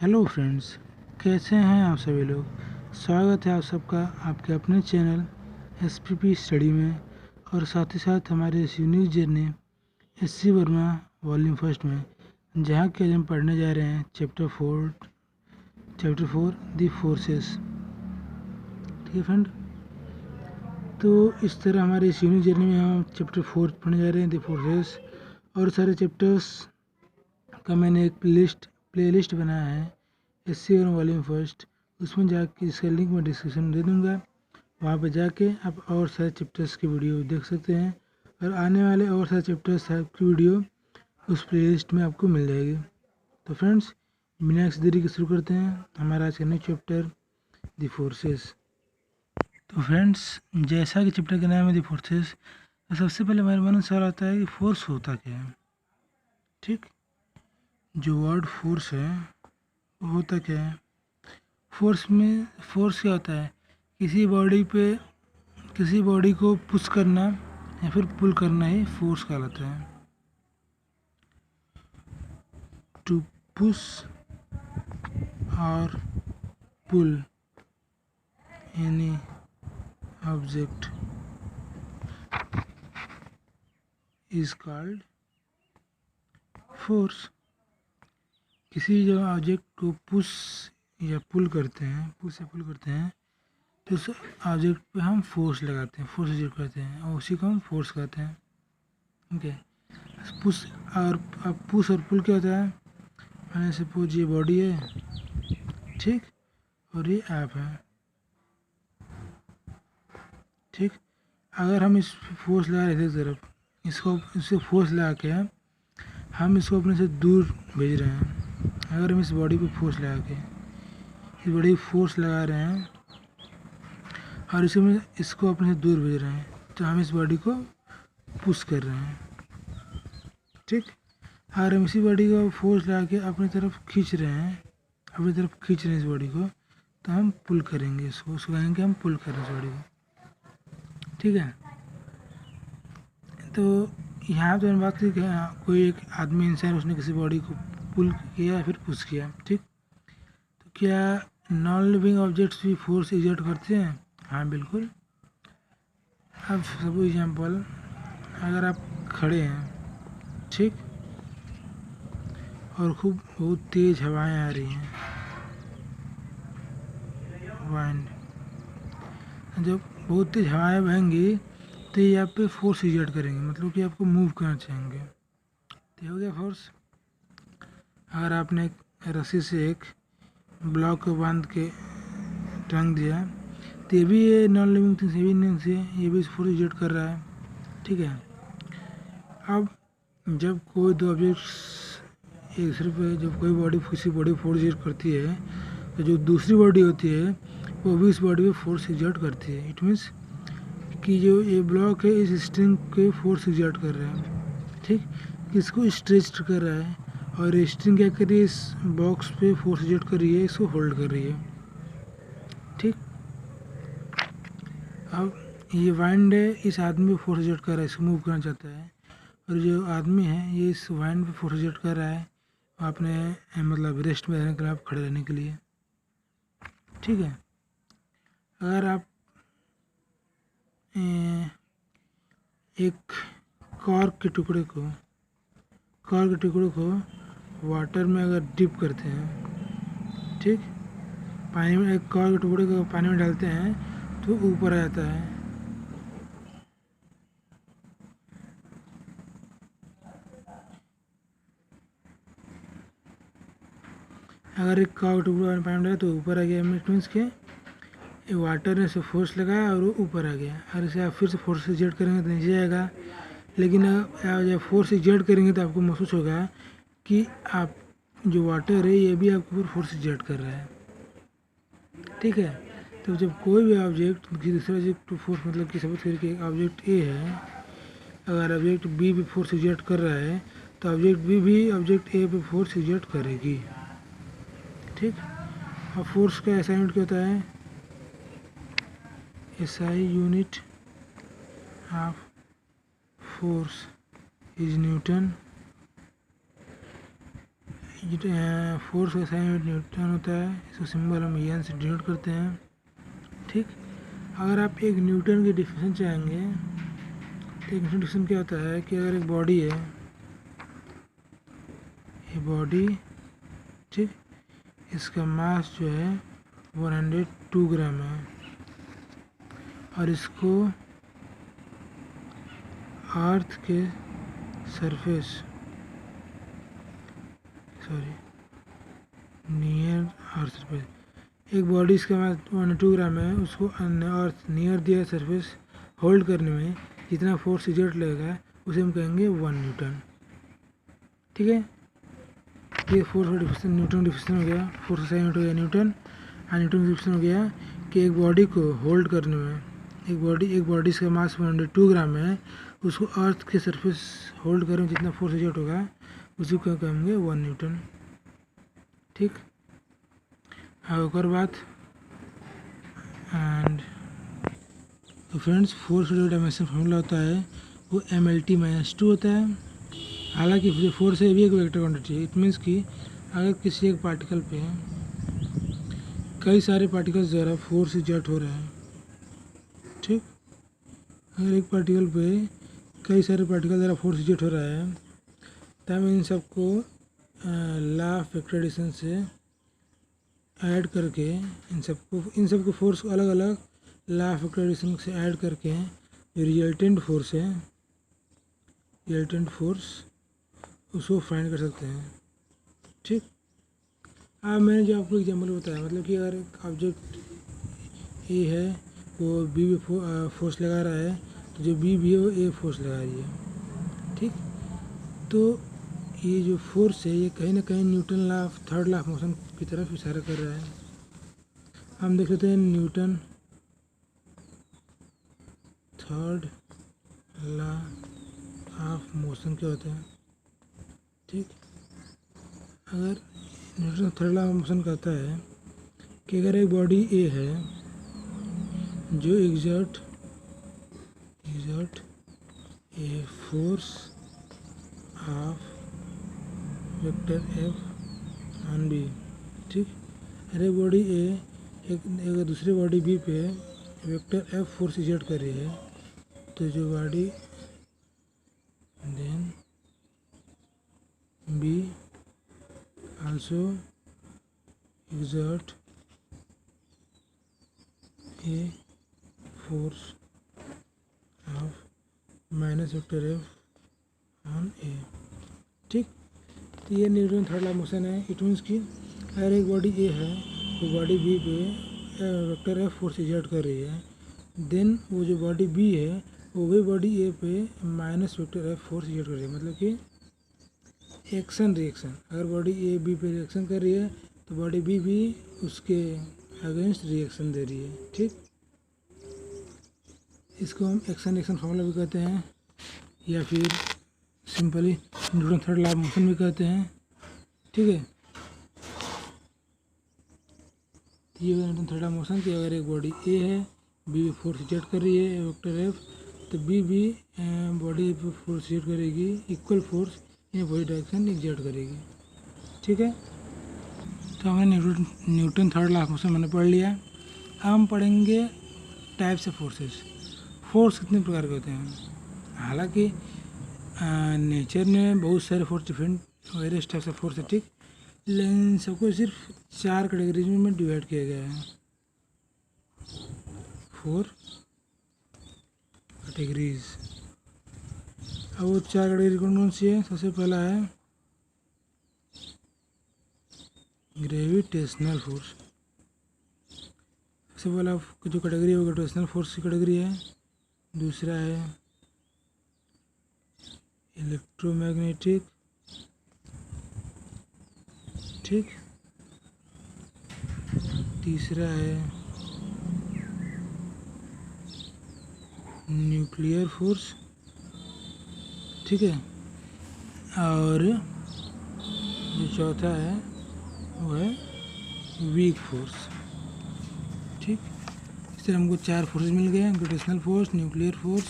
Hello friends, कैसे हैं आप सभी लोग। स्वागत है आप सबका आपके अपने चैनल एसपीपी स्टडी में और साथ ही साथ हमारे इस unique journey SC Verma volume first में, जहाँ के आज हम पढ़ने जा रहे हैं चैप्टर 4 दी फोर्सेस। ठीक है फ्रेंड, तो इस तरह हमारे इस यूनिक जर्नी में हम चैप्टर 4 पढ़ने जा रहे हैं दी फोर्सेस। और सारे चैप्टर्स का मैंने एक प्लेलिस्ट बनाया है एससी और वॉल्यूम फर्स्ट, उसमें जाके इसका लिंक मैं डिस्क्रिप्शन में दे दूँगा। वहाँ पर जाके आप और सारे चैप्टर्स की वीडियो देख सकते हैं और आने वाले और सारे चैप्टर्स की वीडियो उस प्लेलिस्ट में आपको मिल जाएगी। तो फ्रेंड्स, बिना किसी देरी के शुरू करते हैं हमारा आज का न्यू चैप्टर दी फोर्सेस। तो फ्रेंड्स, जैसा कि चैप्टर का नाम है दी फोर्सेस, तो सबसे पहले हमारे मन में सवाल आता है कि फोर्स होता क्या है। ठीक, जो वर्ड फोर्स है वो होता क्या है। फोर्स क्या होता है, किसी बॉडी को पुश करना या फिर पुल करना ही फोर्स कहलाता है। टू पुश और pull any object is called force. किसी जो ऑब्जेक्ट को पुश या पुल करते हैं तो उस ऑब्जेक्ट पे हम फोर्स लगाते हैं, फोर्स एग्जर्ट करते हैं और उसी को हम फोर्स कहते हैं। ओके, पुश और पुल क्या होता है। मैंने सपोज ये बॉडी है, ठीक, और ये ऐप है, ठीक। अगर हम इस फोर्स लगा रहे थे तरफ, इससे फोर्स लगा के हम इसको अपने से दूर भेज रहे हैं। अगर हम इस बॉडी पे फोर्स लगा के इस बॉडी फोर्स लगा रहे हैं और इसको अपने से दूर भेज रहे हैं, तो हम इस बॉडी को पुश कर रहे हैं, ठीक। अगर हम इसी बॉडी को फोर्स लगा के अपनी तरफ खींच रहे हैं इस बॉडी को, तो हम पुल करेंगे उसको कहेंगे हम पुल कर रहे हैं इस बॉडी को, ठीक है। तो यहाँ तो मैंने बात की कि कोई एक आदमी इंसान उसने किसी बॉडी को पुल किया या फिर पुश किया, ठीक। तो क्या नॉन लिविंग ऑब्जेक्ट्स भी फोर्स एग्जर्ट करते हैं? हाँ, बिल्कुल। अब सब एग्जाम्पल, अगर आप खड़े हैं, ठीक, और खूब बहुत तेज़ हवाएं आ रही हैं, वाइंड, जब बहुत तेज़ हवाएं बहेंगी तो ये आप पे फोर्स एग्जर्ट करेंगे, मतलब कि आपको मूव करना चाहेंगे, तो हो गया फोर्स। अगर आपने एक रस्सी से एक ब्लॉक को बांध के टांग दिया, तो ये नॉन लिविंग थिंग्स, ये भी फोर्स एग्जर्ट कर रहा है, ठीक है। अब जब कोई दो ऑब्जेक्ट्स एक दूसरे पे, जब कोई बॉडी किसी बॉडी फोर्स एग्जर्ट करती है, तो जो दूसरी बॉडी होती है वो भी इस बॉडी पे फोर्स एग्जर्ट करती है। इट मीन्स कि जो ये ब्लॉक है इस स्ट्रिंग के फोर्स एग्जर्ट कर रहा है, ठीक, इसको स्ट्रेच कर रहा है, और स्ट्रिंग क्या कर रही है, इस बॉक्स पे फोर्स एग्जर्ट कर रही है, इसको होल्ड कर रही है, ठीक। अब ये वाइंड है, इस आदमी पे फोर्स एग्जर्ट कर रहा है, इसको मूव करना चाहता है, और जो आदमी है ये इस वाइंड पे फोर्स एग्जर्ट कर रहा है अपने मतलब रेस्ट में रहने के लिए, आप खड़े रहने के लिए, ठीक है। अगर आप एक कॉर्क के टुकड़े को वाटर में अगर डिप करते हैं, ठीक, पानी में, एक कॉर्क के टुकड़े को पानी में डालते हैं तो ऊपर आ जाता है, अगर एक कॉर्क टुकड़ा पानी में डाला तो ऊपर आ गया, मीन्स के वाटर ने से फोर्स लगाया और वो ऊपर आ गया। और इसे आप फिर से फोर्स एग्जर्ट करेंगे तो नीचे आएगा, लेकिन जब फोर्स एग्जर्ट करेंगे तो आपको महसूस होगा कि आप जो वाटर है ये भी आपके ऊपर फोर्स एग्जर्ट कर रहा है, ठीक है। तो जब कोई भी ऑब्जेक्ट किसी दूसरे ऑब्जेक्ट को फोर्स, मतलब कि सपोज करके एक ऑब्जेक्ट ए है, अगर ऑब्जेक्ट बी पे फोर्स एग्जर्ट कर रहा है तो ऑब्जेक्ट बी भी ऑब्जेक्ट ए पे फोर्स एग्जर्ट करेगी, ठीक। और फोर्स का ऐसा यूनिट क्या होता है, SI unit of force is Newton. Force का साइन न्यूटन होता है, इसको सिंबल हम एन से डिनोट करते हैं। ठीक, अगर आप एक न्यूटन की डिफिनेशन चाहेंगे तो एक डिफिनेशन क्या होता है कि अगर एक बॉडी है, ये बॉडी, ठीक, इसका मास जो है 102 ग्राम है और इसको अर्थ के सरफेस नियर अर्थ सरफेस, एक बॉडी इसका मास 102 ग्राम है, उसको अर्थ नियर दिया सरफेस होल्ड करने में जितना फोर्स एग्जर्ट लगेगा उसे हम कहेंगे 1 न्यूटन। ठीक है, ये फोर्स का डिफिनेशन न्यूटन डिफिनेशन हो गया, फोर्स का साइन हो गया न्यूटन, और न्यूटन डिफिनेशन हो गया कि एक बॉडी को होल्ड करने में, एक बॉडी इसका मास 102 ग्राम है, उसको अर्थ के सरफेस होल्ड करने में जितना फोर्स एग्जर्ट होगा उसी को कहेंगे 1 न्यूटन। ठीक, अब एक और बात, एंड तो फ्रेंड्स फोर्स का जो डायमेंशन फॉर्मूला होता है वो mLT-2 होता है। हालांकि जो फोर्स है ये भी एक वेक्टर क्वांटिटी है। इट मीन्स कि अगर किसी एक पार्टिकल पे कई सारे पार्टिकल्स द्वारा फोर्स एग्जर्ट हो रहे हैं, ठीक, अगर एक पार्टिकल पे कई सारे पार्टिकल द्वारा फोर्स एग्जर्ट हो रहा है तब इन सबको लॉ ऑफ वेक्टर एडिशन से ऐड करके इन सबको फोर्स को अलग अलग लॉ ऑफ वेक्टर एडिशन से ऐड करके जो रिजल्टेंट फोर्स उसको फाइंड कर सकते हैं। ठीक, अब मैंने जो आपको एग्जाम्पल बताया, मतलब कि अगर एक ऑब्जेक्ट ए है वो बी पे फोर्स लगा रहा है तो जो बी भी है वो ए फोर्स लगा रही है। ठीक, तो ये जो फोर्स है ये कहीं ना कहीं Newton law of third law of motion की तरफ इशारा कर रहा है। हम देख लेते हैं Newton third law of motion क्या होता है। ठीक, अगर Newton third law of motion कहता है कि अगर एक बॉडी ए है जो exert a force of vector F on B, ठीक, अरे बॉडी ए एक दूसरे बॉडी बी पे वेक्टर एफ फोर्स एग्जर्ट कर रही है, तो जो body then B also exert a force of minus vector F on A. ठीक, तो ये Newton third law of motion है। इट मीन्स कि अगर एक बॉडी ए है तो बॉडी बी पे वेक्टर एफ फोर्स एग्जर्ट कर रही है, देन वो जो बॉडी बी है वो वही बॉडी ए पे minus vector F force exert कर रही है। मतलब कि एक्शन रिएक्शन, अगर बॉडी ए बी पे रिएक्शन कर रही है तो बॉडी बी भी उसके अगेंस्ट रिएक्शन दे रही है। ठीक, इसको हम एक्शन रिएक्शन फॉर्मूला भी कहते हैं या फिर simply Newton third law of motion भी कहते हैं। ठीक है, ये Newton third law of motion की अगर एक बॉडी ए है, बी फोर्स एग्जर्ट कर रही है वेक्टर एफ, तो बी भी बॉडी पे फोर्स एग्जर्ट करेगी, इक्वल फोर्स इन वही डायरेक्शन एग्जर्ट करेगी। ठीक है, तो हमने Newton third law of motion मैंने पढ़ लिया। अब हम पढ़ेंगे टाइप्स ऑफ फोर्सेस। फोर्स कितने प्रकार के होते हैं। हालांकि नेचर में बहुत सारे force different various types of force है, ठीक, लेकिन सबको सिर्फ 4 कैटेगरीज में डिवाइड किया गया है। 4 कैटेगरीज। अब वो 4 कैटेगरी कौन कौन सी है। सबसे पहला है ग्रेविटेशनल फोर्स। सबसे पहला जो कैटेगरी है वो ग्रेविटेशनल फोर्स की कैटेगरी है। दूसरा है इलेक्ट्रोमैग्नेटिक, ठीक। तीसरा है न्यूक्लियर फोर्स, ठीक है। और जो चौथा है वो है वीक फोर्स, ठीक। इस तरह हमको 4 फोर्सेस मिल गए, gravitational force, nuclear force,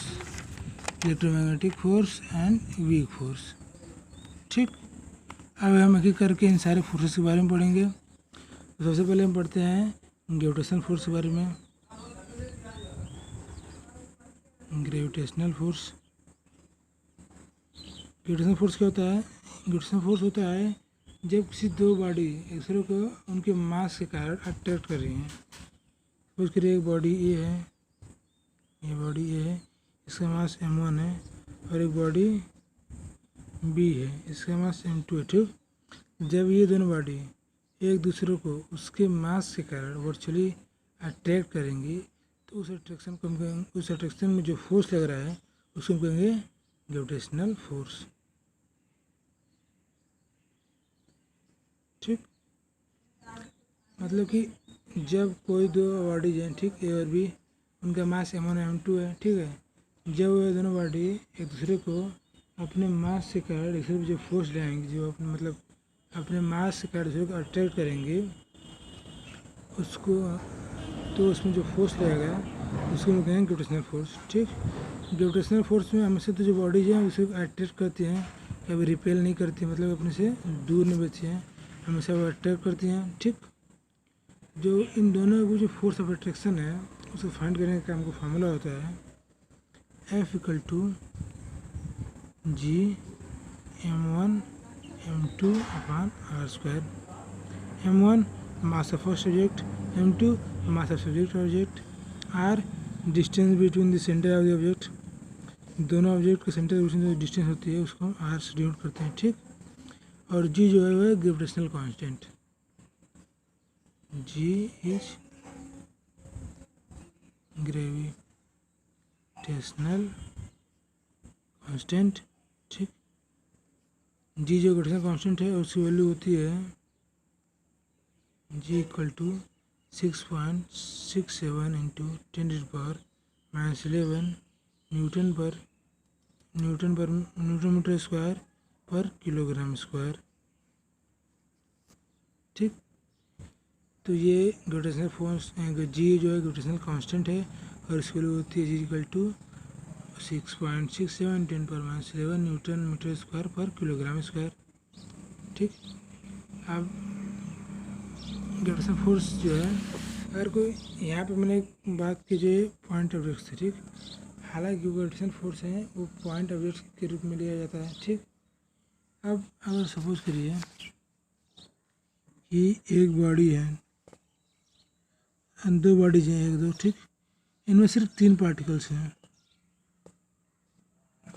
electromagnetic force and weak force, ठीक। अब हम एक एक करके इन सारे फोर्सेस के बारे में पढ़ेंगे। तो सबसे पहले हम पढ़ते हैं ग्रेविटेशनल फोर्स के बारे में। ग्रेविटेशनल फोर्स क्या होता है? ग्रेविटेशनल फोर्स होता है जब किसी दो बॉडी एक दूसरे को उनके मास के कारण अट्रैक्ट कर रही हैं। सपोज करिए एक बॉडी ए है, ये बॉडी ए है, इसका मास m1 है, और एक बॉडी बी है, इसका मास m2 है। ठीक, जब ये दोनों बॉडी एक दूसरे को उसके मास के कारण वर्चुअली अट्रैक्ट करेंगी तो उस अट्रैक्शन को हम कहेंगे, उस अट्रैक्शन में जो फोर्स लग रहा है उसको हम कहेंगे ग्रेविटेशनल फोर्स। ठीक, मतलब कि जब कोई दो बॉडीज हैं, ठीक, ए और बी, उनका मास m1 m2 है, ठीक है, जब वो दोनों बॉडी एक दूसरे को अपने मास से कारण दूसरे पर जो फोर्स लगाएंगे, जो अपने मतलब अपने मास से कारण दूसरे को अट्रैक्ट करेंगे उसको, तो उसमें जो फोर्स लगेगा उसको हम कहेंगे ग्रेविटेशनल फोर्स। ठीक, ग्रेविटेशनल फोर्स में हमेशा तो जो बॉडीज हैं उसे अट्रैक्ट करती हैं, कभी रिपेल नहीं करती, मतलब अपने से दूर नहीं बची हैं, हमेशा वो अट्रैक्ट करती हैं। ठीक, जो इन दोनों को जो फोर्स ऑफ अट्रैक्शन है उसको फाइंड करने का हमको फार्मूला होता है F = G m1 m2 upon r²। m1 mass of first object, m2 mass of subject object, r distance between the centre of the object, दोनों ऑब्जेक्ट के सेंटर के बीच में जो डिस्टेंस होती है उसको हम r से डिनोट करते हैं। ठीक, और g जो है वो है gravitational constant. G is gravitational constant. ठीक, G जो ग्रेविटेशनल कांस्टेंट है उसकी वैल्यू होती है G = 6.67 × 10⁻⁻11 न्यूटन स्क्वायर पर किलोग्राम स्क्वायर। ठीक, तो ये ग्रेविटेशनल फोर्स G जो है ग्रेविटेशनल कांस्टेंट है और इसकी वैल्यू होती है G = 6.67 × 10⁻11 न्यूटन स्क्वायर पर किलोग्राम स्क्वायर। ठीक, अब ग्रेविटेशनल फोर्स जो है, अगर कोई यहाँ पे मैंने बात की जो पॉइंट ऑब्जेक्ट्स थे, ठीक, हालांकि ग्रेविटेशनल फोर्स है वो पॉइंट ऑब्जेक्ट्स के रूप में लिया जाता है। ठीक, अब अगर सपोज करिए कि एक बॉडी है, दो बॉडीज हैं, एक दो, ठीक, इनमें सिर्फ 3 पार्टिकल्स हैं,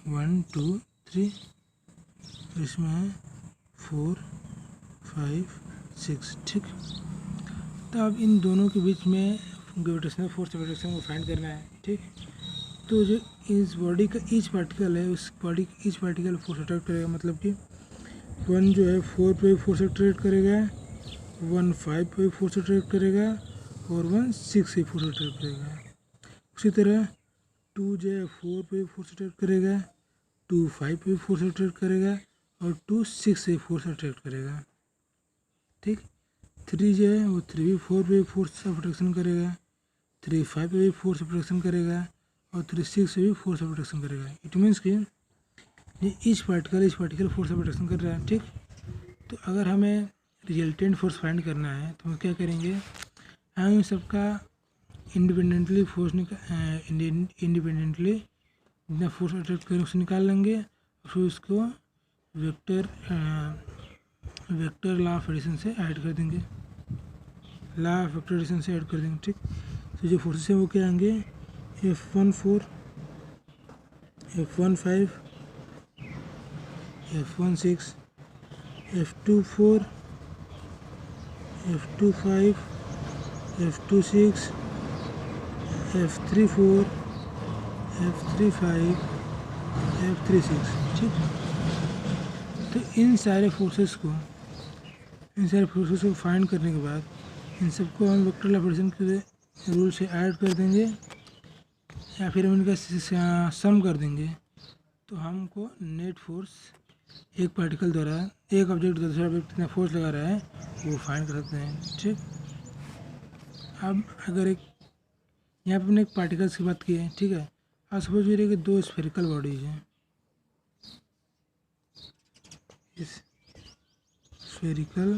1 2 3, इसमें है 4 5 6। ठीक, तो अब इन दोनों के बीच में ग्रेविटेशनल फोर्स ऑफ अट्रैक्शन को फाइंड करना है। ठीक, तो जो इस बॉडी का ईच पार्टिकल है उस बॉडी का ईच पार्टिकल फोर्स अट्रैक्ट करेगा, मतलब कि 1 जो है 4 पे फोर्स अट्रैक्ट करेगा, 1 5 पे फोर्स अट्रैक्ट करेगा और 1 6 पे फोर्स अट्रैक्ट करेगा। उसी तरह 2 जो है 4 पे फोर्स अट्रैक्ट करेगा, 2 5 पे फोर्स अट्रैक्ट करेगा और 2 6 से फोर्स अट्रैक्ट करेगा। ठीक, 3 जो है वो 3 भी 4 पे फोर्स ऑफ अट्रैक्शन करेगा, 3 5 पे भी फोर्स ऑफ अट्रैक्शन करेगा और 3 6 से भी फोर्स ऑफ अट्रैक्शन करेगा। इट मीन्स कि ये each particle force of attraction कर रहा है। ठीक, तो अगर हमें रिजल्टेंट फोर्स फाइंड करना है तो हम क्या करेंगे, हम इन सबका इंडिपेंडेंटली जितना फोर्स अट्रैक्ट करें उसे निकाल लेंगे और फिर उसको वेक्टर लॉ ऑफ एडिशन से ऐड कर देंगे, लॉ ऑफ वेक्टर एडिशन से ऐड कर देंगे। ठीक, तो जो फोर्सेस हैं वो क्या आएंगे, F14 F15 F16 F24 F25 F26 F34 F35 F36। ठीक, तो इन सारे फोर्सेस को फाइंड करने के बाद इन सबको हम वेक्टर लॉ ऑफ एडिशन के रूल से ऐड कर देंगे या फिर हम इनका सम कर देंगे, तो हमको नेट फोर्स एक पार्टिकल द्वारा एक ऑब्जेक्ट दूसरा ऑब्जेक्ट कितना फोर्स लगा रहा है वो फाइंड कर सकते हैं। ठीक, अब अगर एक यहाँ पे हमने एक पार्टिकल्स की बात की है, ठीक है, अब सपोज करिए कि 2 स्फेरिकल बॉडीज हैं, स्फेरिकल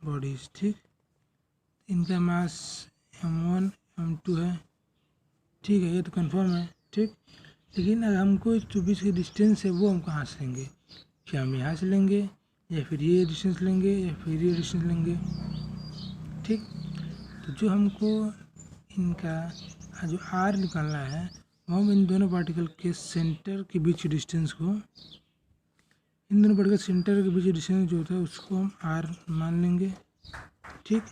बॉडीज, ठीक। इनका मास m1 m2 है, ठीक है, ये तो कंफर्म है, ठीक। लेकिन अगर हमको जो बीच की डिस्टेंस है वो हम कहाँ से लेंगे, क्या हम यहाँ से लेंगे या फिर ये डिस्टेंस लेंगे या फिर ये डिस्टेंस लेंगे, ठीक। तो जो हमको इनका जो r निकालना है वो हम इन दोनों पार्टिकल के सेंटर के बीच की डिस्टेंस को, इन दोनों पार्टिकल सेंटर के बीच की डिस्टेंस जो होता है उसको हम r मान लेंगे, ठीक।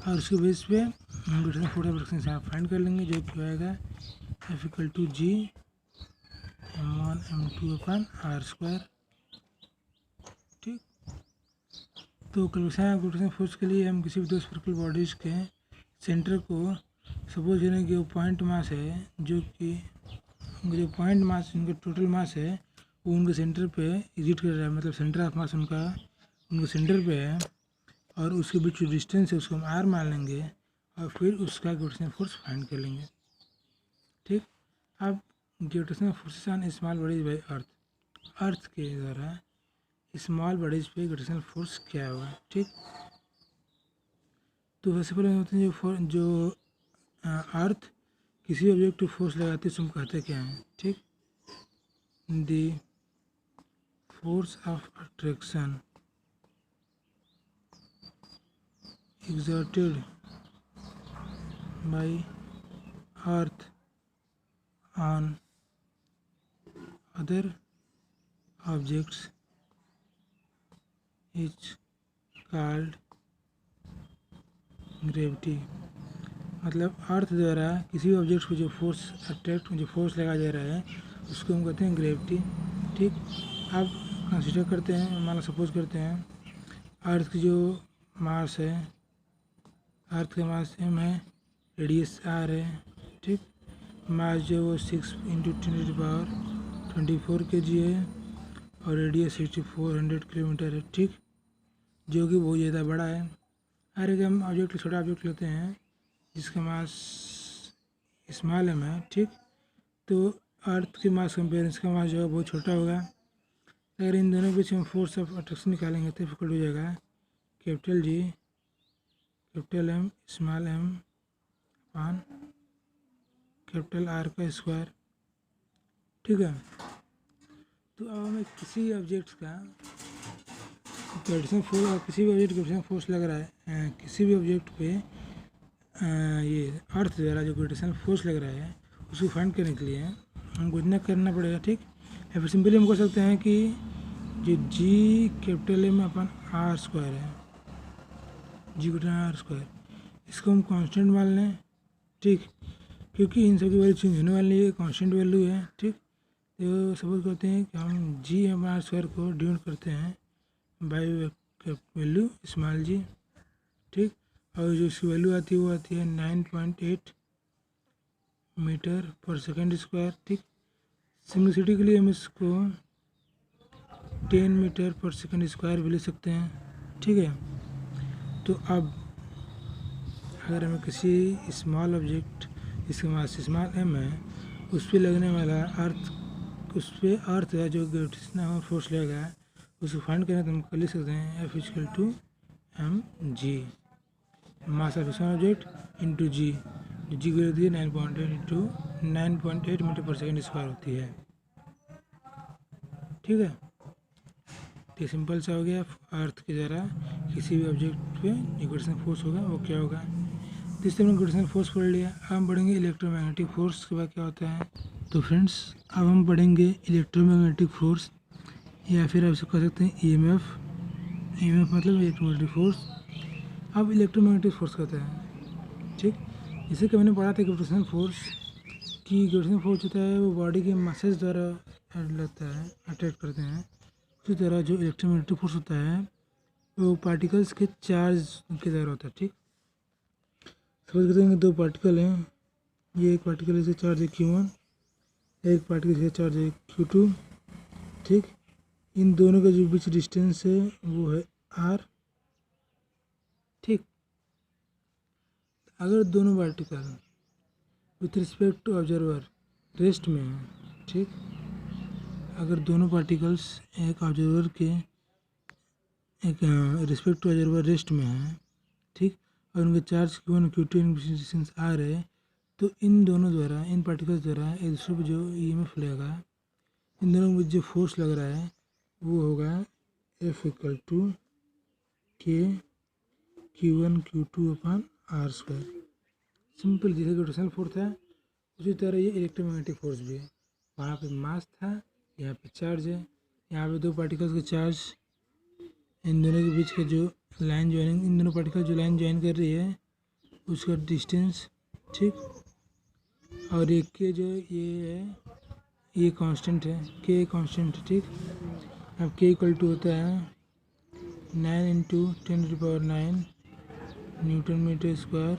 और उसके बेस पे हम डिस्टेंस फोटो फ्रैक्शन से फाइंड कर लेंगे, जो कि आएगा F=G m1 m2 अपन r², ठीक। तो ग्रेविटेशनल फोर्स के लिए हम किसी भी दो स्फेरिकल बॉडीज़ के सेंटर को सपोज करें कि वो पॉइंट मास है, जो कि जो पॉइंट मास उनका टोटल मास है वो उनके सेंटर पे एग्जिट कर रहा है, मतलब सेंटर ऑफ मास उनका उनके सेंटर पे है, और उसके बीच जो डिस्टेंस है उसको हम r मान लेंगे और फिर उसका ग्रेविटेशनल फोर्स फाइंड कर लेंगे, ठीक। अब gravitational forces on small bodies by earth के द्वारा स्मॉल बॉडीज पे ग्रेविटेशनल फोर्स क्या होगा, ठीक। तो सबसे पहले होते हैं जो अर्थ किसी ऑब्जेक्ट पे फोर्स लगाते हैं उसको हम कहते क्या हैं, ठीक। The force of attraction exerted by earth on other objects is called gravity। मतलब अर्थ द्वारा किसी भी ऑब्जेक्ट को जो फोर्स लगाया जा रहा है उसको हम कहते हैं ग्रेविटी, ठीक। अब कंसिडर करते हैं, मान लो सपोज करते हैं अर्थ की जो मास है, अर्थ का मास m है, रेडियस r है, ठीक। मास जो वो 6 × 10⁻24 kg है और रेडियस 6400 किलोमीटर है, ठीक, जो कि बहुत ज़्यादा बड़ा है। हर एक हम ऑब्जेक्ट छोटा ऑब्जेक्ट लेते हैं जिसका मास स्मॉल m है, ठीक। तो अर्थ के मास कंपेयर इसका मास जो है बहुत छोटा होगा। अगर इन दोनों के बीच हम फोर्स ऑफ अट्रैक्शन निकालेंगे तो इक्वल हो जाएगा capital G capital M small m अपान कैपिटल R का स्क्वायर, ठीक है। तो अब हमें किसी ऑब्जेक्ट का ग्रेविटेशनल फोर्स, किसी भी ऑब्जेक्ट ग्रेविटेशनल फोर्स लग रहा है किसी भी ऑब्जेक्ट पे ये अर्थ द्वारा जो ग्रेविटेशनल फोर्स लग रहा है उसको फाइंड करने के लिए हमको इतना करना पड़ेगा, ठीक। या फिर सिंपली हम कह सकते हैं कि जो G कैपिटल M अपन r² है, G कैपिटल r², इसको हम कांस्टेंट मान लें, ठीक, क्योंकि इन सब की वैल्यू चेंज होने वाली है, कांस्टेंट वैल्यू है, ठीक। तो सपोज करते हैं कि हम G m r² को डिवाइड करते हैं बाय वैल्यू स्मॉल g, ठीक। और जो इसकी वैल्यू आती है वो आती है 9.8 मीटर पर सेकेंड स्क्वायर, ठीक। सिम्प्लिसिटी के लिए हम इसको 10 मीटर पर सेकेंड स्क्वायर भी ले सकते हैं, ठीक है। तो अब अगर हमें किसी स्मॉल ऑब्जेक्ट जिसका मास स्मॉल m है उस पर लगने वाला उस पर अर्थ है जो ग्रेविटेशनल फोर्स लगेगा उसको फाइंड करें तो हम कर लिख सकते हैं F=mg mass of small object into G, G की होती है 9.8 मीटर पर सेकेंड स्क्वायर होती है, ठीक है। तो सिंपल सा हो गया, अर्थ के द्वारा किसी भी ऑब्जेक्ट पे जो ग्रेविटेशनल फोर्स होगा वो क्या होगा। तो इस तरह हमने ग्रेविटेशनल फोर्स पढ़ लिया। अब हम पढ़ेंगे इलेक्ट्रोमैग्नेटिक फोर्स के बाद क्या होता है। तो फ्रेंड्स अब हम पढ़ेंगे इलेक्ट्रोमैग्नेटिक फोर्स, या फिर आप इसे कह सकते हैं EMF मतलब इलेक्ट्रोमैग्नेटिक फोर्स। अब इलेक्ट्रोमैग्नेटिक फोर्स कहते हैं, ठीक। जैसे कि मैंने पढ़ा था ग्रेविटेशनल फोर्स की, ग्रेविटेशनल फोर्स होता है वो बॉडी के मासेस द्वारा लगता है, अट्रैक्ट करते हैं। उसी तरह जो इलेक्ट्रोमैग्नेटिक फोर्स होता है वो पार्टिकल्स के चार्ज के द्वारा होता है, ठीक। सपोज करते हैं दो पार्टिकल हैं, ये एक पार्टिकल से चार्ज है Q1, एक पार्टिकल से चार्ज है Q2, ठीक। इन दोनों का जो बीच डिस्टेंस है वो है r, ठीक। अगर दोनों particle with respect to observer rest में है, ठीक। अगर दोनों पार्टिकल्स एक ऑब्जर्वर के एक रिस्पेक्ट टू ऑब्जर्वर रेस्ट में है, ठीक, और उनके चार्ज Q1 Q2 इन डिस्टेंस आ रहे हैं, तो इन दोनों द्वारा, इन पार्टिकल्स द्वारा एक दूसरे पर जो EMF लगेगा, इन दोनों में जो फोर्स लग रहा है वो होगा F equal to K Q1 Q2 upon R²। Simple, जैसे ग्रेविटेशनल फोर्स है उसी तरह ये इलेक्ट्रोमैग्नेटिक फोर्स भी है। वहाँ पे मास था, यहाँ पे चार्ज है, यहाँ पे दो पार्टिकल्स के चार्ज, इन दोनों के बीच का जो लाइन ज्वाइनिंग, इन दोनों पार्टिकल जो लाइन ज्वाइन कर रही है उसका डिस्टेंस, ठीक, और एक के जो ये है ये कांस्टेंट है, के कांस्टेंट है, ठीक। अब के इक्वल टू होता है 9 × 10⁹ न्यूटन मीटर स्क्वायर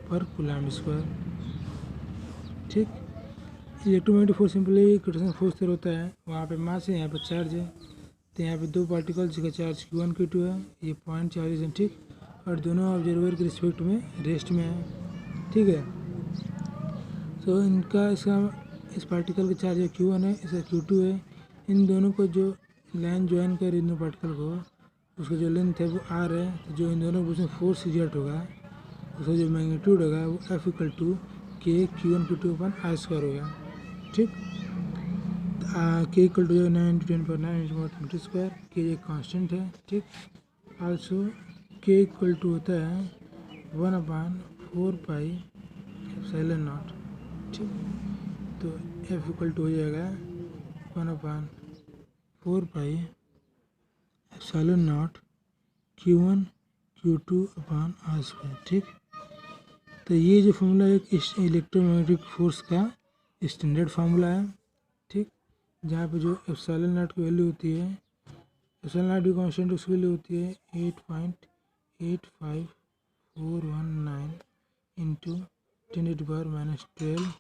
पर कूलम्ब स्क्वायर, ठीक। Electromagnetic force simply gravitational force से होता है, वहाँ पे मास है, यहाँ पे चार्ज है, तो यहाँ पे दो पार्टिकल्स का चार्ज Q1 Q2 है, ये पॉइंट चार्जेस हैं, ठीक, और दोनों ऑब्जर्वर के रिस्पेक्ट में रेस्ट में है, ठीक है। तो इनका इसका इस पार्टिकल का चार्ज Q1 है, इसका Q2 है, इन दोनों को जो लाइन ज्वाइन कर इन दोनों पार्टिकल को, उसका जो लेंथ है वो R है, तो जो इन दोनों के बीच में फोर्स एग्जर्ट होगा उसका जो मैग्नीट्यूड होगा वो F equal to K Q1 Q2 upon R² होगा, ठीक। K equal to 9 × 10⁹ metre square, K एक कांस्टेंट है, ठीक। आल्सो K इक्वल टू होता है 1/4 πε0, ठीक। तो F इक्वल टू हो जाएगा 1/4 πε0 Q1 Q2 अपॉन R², ठीक। तो ये जो फार्मूला एक इलेक्ट्रोमैग्नेटिक फोर्स का स्टैंडर्ड फार्मूला है, ठीक, जहाँ पे जो ε0 की वैल्यू होती है, ε0 भी कांस्टेंट, उसकी वैल्यू होती है 8.85419 इंटू 10⁻⁻12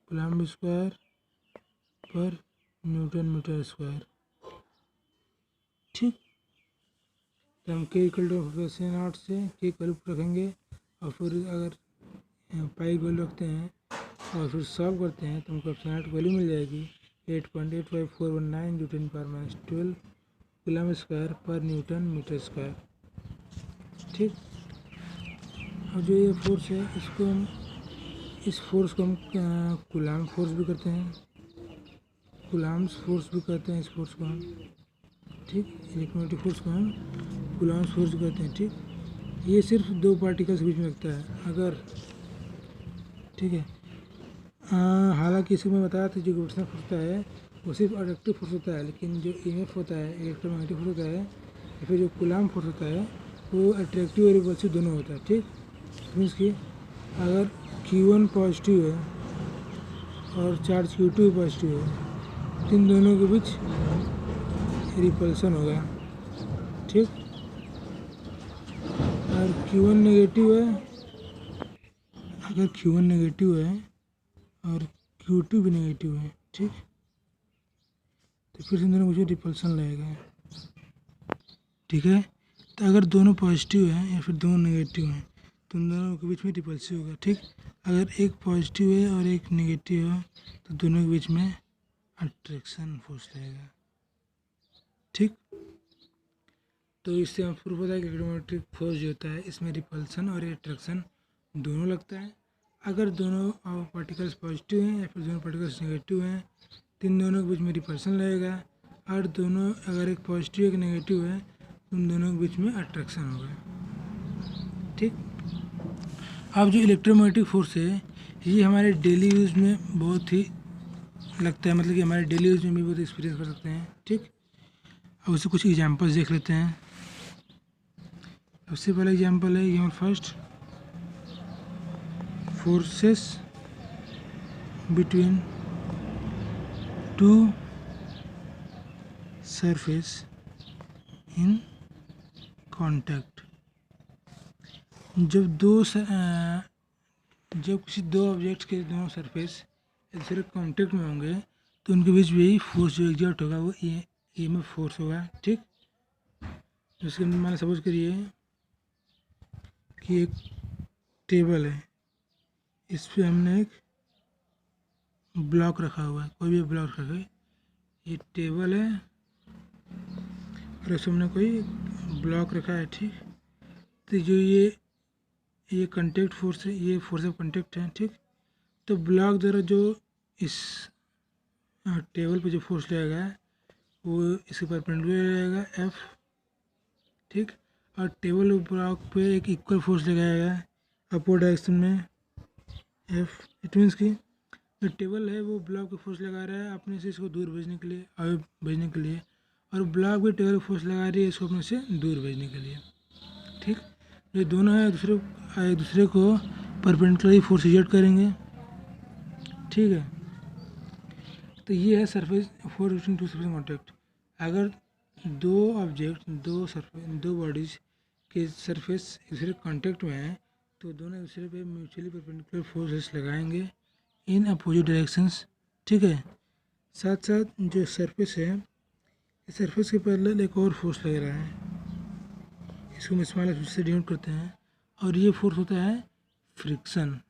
कूलम्ब स्क्वायर पर न्यूटन मीटर स्क्वायर, ठीक। तो हम के इक्वल टू से के वैल्यू रखेंगे और फिर अगर पाई वैल्यू रखते हैं और फिर सॉल्व करते हैं तो हमको एप्सिलॉन की वैल्यू मिल जाएगी 8.85419 इंटू 10⁻12 कूलम्ब स्क्वायर पर न्यूटन मीटर स्क्वायर, ठीक। और जो ये फोर्स है इसको हम, इस फोर्स को हम कूलम्ब फोर्स भी करते हैं, कूलम्ब फोर्स भी कहते हैं इस फोर्स को हम, ठीक। इलेक्ट्रोमैग्नेटिक फोर्स को हम कूलम्ब फोर्स कहते हैं, ठीक। ये सिर्फ दो पार्टिकल्स के बीच में लगता है अगर, ठीक है। हालांकि इसी में बताया था जो ग्रेविटेशनल फोर्स होता है वो सिर्फ अट्रैक्टिव फोर्स होता है, लेकिन जो EMF होता है, इलेक्ट्रोमैग्नेटिक फोर्स होता है, या फिर जो कूलम्ब फोर्स होता है वो अट्रैक्टिव और रिपल्सिव दोनों होता है, ठीक। मीन्स कि अगर Q1 पॉजिटिव है और चार्ज Q2 पॉजिटिव है तो इन दोनों के बीच रिपल्सन होगा, ठीक। और Q1 नेगेटिव है, अगर Q1 नेगेटिव है और Q2 भी नेगेटिव है, ठीक, तो फिर इन दोनों के बीच रिपल्सन लगेगा, ठीक है। तो अगर दोनों पॉजिटिव है या फिर दोनों नेगेटिव हैं तो उन दोनों के बीच में रिपल्सिव होगा, ठीक। अगर एक पॉजिटिव है और एक नेगेटिव है तो दोनों के बीच में अट्रैक्शन फोर्स लगेगा, ठीक। तो इससे हम प्रूफ होता है कि इलेक्ट्रोमैग्नेटिक फोर्स जो होता है इसमें रिपल्सन और अट्रैक्शन दोनों लगता है। अगर दोनों पार्टिकल्स पॉजिटिव हैं या फिर दोनों पार्टिकल्स नेगेटिव हैं तो इन दोनों के बीच में रिपल्सन लगेगा, और दोनों अगर एक पॉजिटिव एक नेगेटिव है तो उन दोनों के बीच में अट्रैक्शन होगा, ठीक। अब जो इलेक्ट्रोमैग्नेटिक फोर्स है ये हमारे डेली यूज़ में बहुत ही लगता है, मतलब कि हमारे डेली यूज़ में भी बहुत एक्सपीरियंस कर सकते हैं, ठीक। अब उससे कुछ एग्जांपल्स देख लेते हैं। सबसे पहला एग्जांपल है ये first, forces between two surface in contact. जब किसी दो ऑब्जेक्ट्स के दोनों सरफेस एक दूसरे कांटेक्ट में होंगे तो उनके बीच भी फोर्स जो एग्जर्ट होगा वो EMF फोर्स होगा, ठीक। जिसके मान सपोज करिए कि एक टेबल है, इस पर हमने एक ब्लॉक रखा हुआ है, कोई भी ब्लॉक रखे, ये टेबल है और प्लस हमने कोई ब्लॉक रखा है, ठीक। तो जो ये कंटेक्ट फोर्स है, ये फोर्स ऑफ कंटेक्ट है, ठीक। तो ब्लॉक द्वारा जो इस टेबल पे जो फोर्स लगाया गया है वो इसके परपेंडिकुलर रहेगा एफ, ठीक। और टेबल ब्लॉक पे एक इक्वल फोर्स लगाया गया है अपवर्ड डायरेक्शन में एफ। इट मीन्स कि जो टेबल है वो ब्लॉक पे फोर्स लगा रहा है अपने से इसको दूर भेजने के लिए, आगे भेजने के लिए, और ब्लॉक भी टेबल फोर्स लगा रही है इसको अपने से दूर भेजने के लिए, ठीक। ये दोनों है एक दूसरे को परपेंडिकुलरली फोर्स एग्जर्ट करेंगे, ठीक है। तो ये है surface force between two surface contact. अगर दो ऑब्जेक्ट दो बॉडीज के सरफेस एक दूसरे कॉन्टैक्ट में हैं तो दोनों एक दूसरे पे म्यूचुअली परपेंडिकुलर फोर्सेस लगाएंगे इन अपोजिट डायरेक्शंस, ठीक है। साथ साथ जो सरफेस है इस सरफेस के पैरेलल एक और फोर्स लग रहा है, इसको हम स्मॉल एफ से डिनोट करते हैं, और ये फोर्स होता है फ्रिक्शन।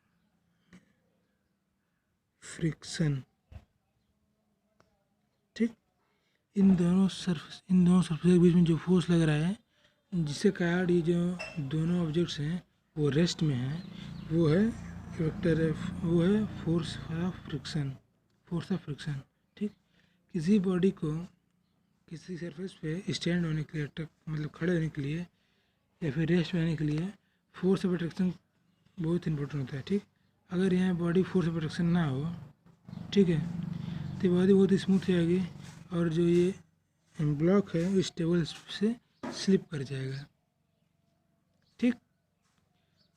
ठीक। इन दोनों सरफेस के बीच में जो फोर्स लग रहा है जिससे कारण ये जो दोनों ऑब्जेक्ट्स हैं वो रेस्ट में हैं, वो है वेक्टर एफ, वो है फोर्स ऑफ फ्रिक्शन, ठीक। किसी बॉडी को किसी सरफेस पे स्टैंड होने के लिए, मतलब खड़े होने के लिए या फिर रेस्ट में आने के लिए फोर्स ऑफ अट्रैक्शन बहुत इंपॉर्टेंट होता है, ठीक। अगर यहाँ बॉडी फोर्स ऑफ अट्रैक्शन ना हो, ठीक है, तो बॉडी बहुत ही स्मूथ रहेगी और जो ये ब्लॉक है इस टेबल से स्लिप कर जाएगा, ठीक।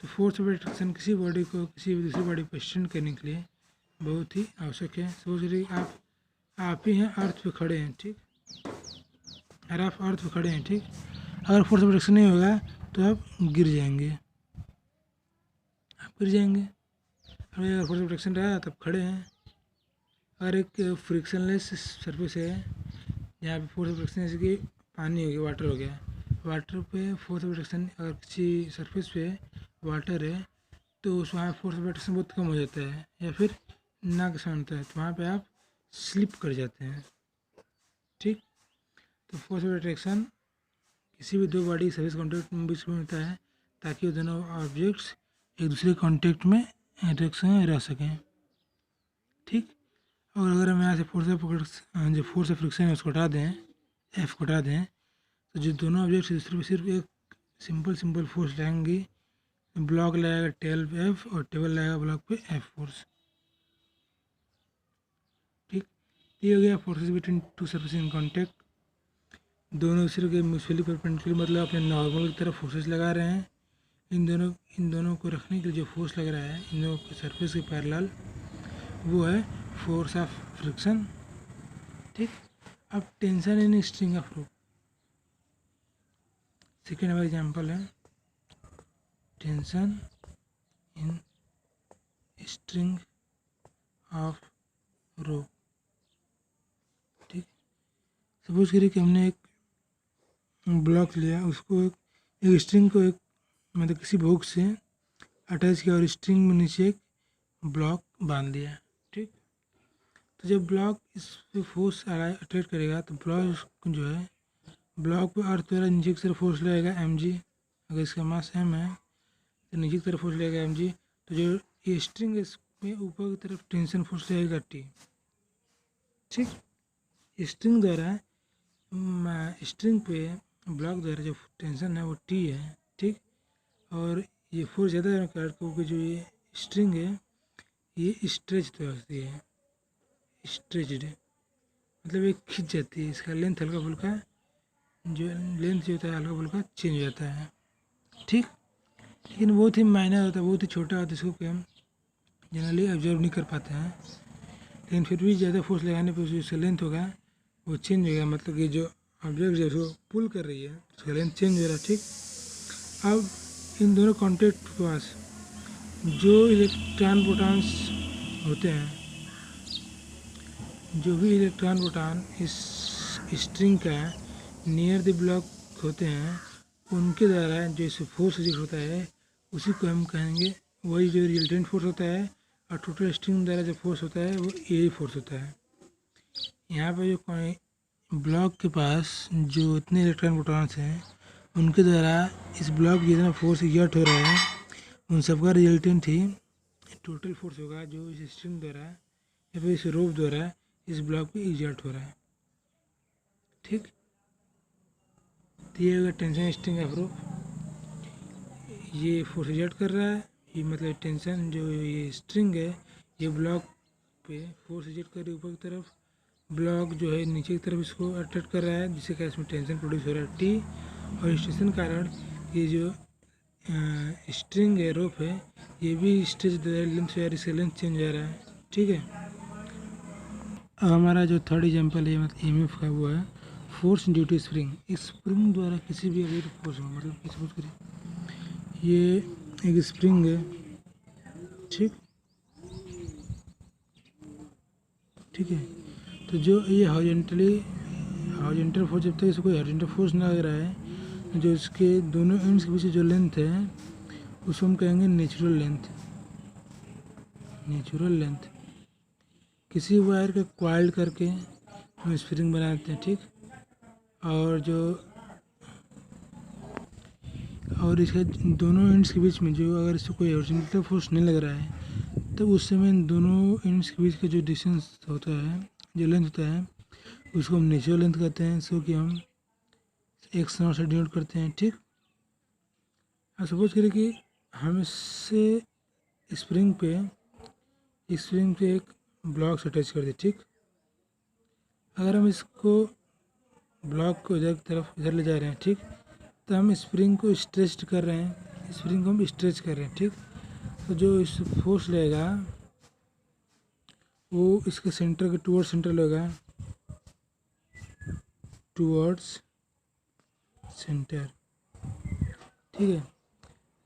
तो फोर्स ऑफ अट्रैक्शन किसी बॉडी को किसी भी दूसरी बॉडी पर स्टैंड करने के लिए बहुत ही आवश्यक है। सपोज करिए आप ही हैं अर्थ पे खड़े हैं, ठीक, अगर आप अर्थ पे खड़े हैं, ठीक, अगर फोर्स ऑफ अट्रैक्शन नहीं होगा तो आप गिर जाएंगे, अगर फोर्स ऑफ अट्रैक्शन रहा तब खड़े हैं। अगर एक फ्रिक्शनलेस सरफेस है यहाँ पे फोर्स ऑफ अट्रैक्शन जैसे कि पानी हो गया, वाटर हो गया, वाटर पे फोर्स ऑफ अट्रैक्शन अगर किसी सरफेस पे वाटर है तो उस वहाँ फोर्स ऑफ अट्रैक्शन बहुत कम हो जाता है या फिर ना के समान होता है, तो वहाँ पे आप स्लिप कर जाते हैं, ठीक। तो फोर्स ऑफ अट्रैक्शन किसी भी दो बॉडी सरफेस कॉन्टैक्ट में बीच में होता है ताकि वो दोनों ऑब्जेक्ट्स एक दूसरे कॉन्टैक्ट में अट्रैक्शन में रह सकें, ठीक। और अगर हम यहाँ से फोर्स ऑफ फ्रिक्शन है उसको हटा दें, एफ को हटा दें, तो जो दोनों ऑब्जेक्ट्स दूसरे पे सिर्फ एक सिंपल फोर्स लगाएंगे, ब्लॉक लगाएगा टेबल पे एफ और टेबल लगाएगा ब्लॉक पे एफ फोर्स, ठीक। ये हो गया forces between two surface in contact. दोनों दूसरे के म्यूचुअली परपेंडिकुलर मतलब अपने नॉर्मल की तरफ फोर्सेस लगा रहे हैं। इन दोनों को रखने के लिए जो फोर्स लग रहा है इन दोनों के सरफेस के पैरेलल वो है फोर्स ऑफ फ्रिक्शन, ठीक। अब tension in string of rope, second number example है tension in string of rope, ठीक। सपोज करिए कि हमने एक ब्लॉक लिया, उसको एक स्ट्रिंग को एक मतलब किसी हुक से अटैच किया और स्ट्रिंग में नीचे एक ब्लॉक बांध दिया, ठीक। तो जब ब्लॉक इस पे फोर्स अट्रैक्ट करेगा तो ब्लॉक जो है ब्लॉक पे अर्थ द्वारा नीचे की तरफ फोर्स लगेगा mg, अगर इसका मास m है तो नीचे की तरफ फोर्स लगेगा mg, तो जो ये स्ट्रिंग है इसमें ऊपर की तरफ टेंशन फोर्स लगेगा t, ठीक। स्ट्रिंग द्वारा स्ट्रिंग पे ब्लॉक द्वारा जो टेंशन है वो t है, ठीक। और ये फोर्स ज़्यादा है क्योंकि जो ये स्ट्रिंग है ये स्ट्रेच होती है, स्ट्रेचड मतलब ये खिंच जाती है, इसका लेंथ हल्का फुल्का जो लेंथ जो होता है हल्का फुल्का चेंज हो जाता है, ठीक। लेकिन बहुत ही माइनर होता है, बहुत ही छोटा होता है, इसको कि हम जनरली ऑब्जर्व नहीं कर पाते हैं, लेकिन फिर भी ज़्यादा फोर्स लगाने पर उसका लेंथ होगा वो चेंज होगा, मतलब कि जो ऑब्जेक्ट जो उसको पुल कर रही है उसका लेंथ चेंज हो रहा है, ठीक। अब इन दोनों कॉन्टैक्ट के पास जो इलेक्ट्रॉन प्रोटॉन्स होते हैं, जो भी इलेक्ट्रॉन प्रोटॉन इस स्ट्रिंग का नियर द ब्लॉक होते हैं उनके द्वारा जो इसे फोर्स एग्जर्ट होता है उसी को हम कहेंगे वही जो रिजल्टेंट फोर्स होता है, और टोटल स्ट्रिंग द्वारा जो फोर्स होता है वो ए फोर्स होता है। यहाँ पर जो ब्लॉक के पास जो इतने इलेक्ट्रॉन प्रोटॉन्स हैं उनके द्वारा इस ब्लॉक की जितना फोर्स एग्जर्ट हो रहा है उन सबका रिजल्टेंट ही टोटल फोर्स होगा जो इस स्ट्रिंग द्वारा या फिर इस रोप द्वारा इस ब्लॉक पे एग्जर्ट हो रहा है। ठीक, तो ये होगा टेंशन स्ट्रिंग ऑफ रोप। ये फोर्स एग्जर्ट कर रहा है, ये मतलब टेंशन जो ये स्ट्रिंग है ये ब्लॉक पे फोर्स एग्जर्ट कर रही है ऊपर की तरफ, ब्लॉक जो है नीचे की तरफ इसको अट्रैक्ट कर रहा है जिससे क्या इसमें टेंशन प्रोड्यूस हो रहा है टी, और इस टेंशन के कारण ये जो स्ट्रिंग है रोप है ये भी स्ट्रेच दे रहा है, लेंथ या इसका लेंथ चेंज हो रहा है। ठीक है, अब हमारा जो थर्ड एग्जांपल है मतलब ईएमएफ का वो है फोर्स ड्यू टू स्प्रिंग। इस स्प्रिंग द्वारा किसी भी अगर फोर्स हो मतलब सपोज करिए ये एक स्प्रिंग है, ठीक ठीक है, तो जो ये हॉरिजॉन्टल फोर्स जब तक इसको कोई हॉरिजॉन्टल फोर्स ना लग रहा है जो इसके दोनों एंड्स के पीछे जो लेंथ है उसको हम कहेंगे नेचुरल लेंथ। नेचुरल लेंथ किसी वायर के क्वाइल्ड करके हम स्प्रिंग बनाते हैं, ठीक, और इसके दोनों एंड्स के बीच में जो अगर इसको कोई हॉरिजॉन्टल फोर्स नहीं लग रहा है तो उस समय इन दोनों एंड्स के बीच का जो डिस्टेंस होता है, जो लेंथ होता है उसको हम नेचुरल लेंथ कहते हैं, इसको कि हम एक्स नॉट से डिनोट करते हैं। ठीक, अब सपोज करें कि हम इससे स्प्रिंग पे एक ब्लॉक से अटैच कर दें। ठीक, अगर हम इसको ब्लॉक को इधर ले जा रहे हैं, ठीक, तो हम स्प्रिंग को स्ट्रेच कर रहे हैं, स्प्रिंग को हम स्ट्रेच कर रहे हैं। ठीक, तो जो इस फोर्स लगेगा वो इसके सेंटर के टूवर्ड्स सेंटर लगेगा, टूवर्ड्स सेंटर। ठीक है,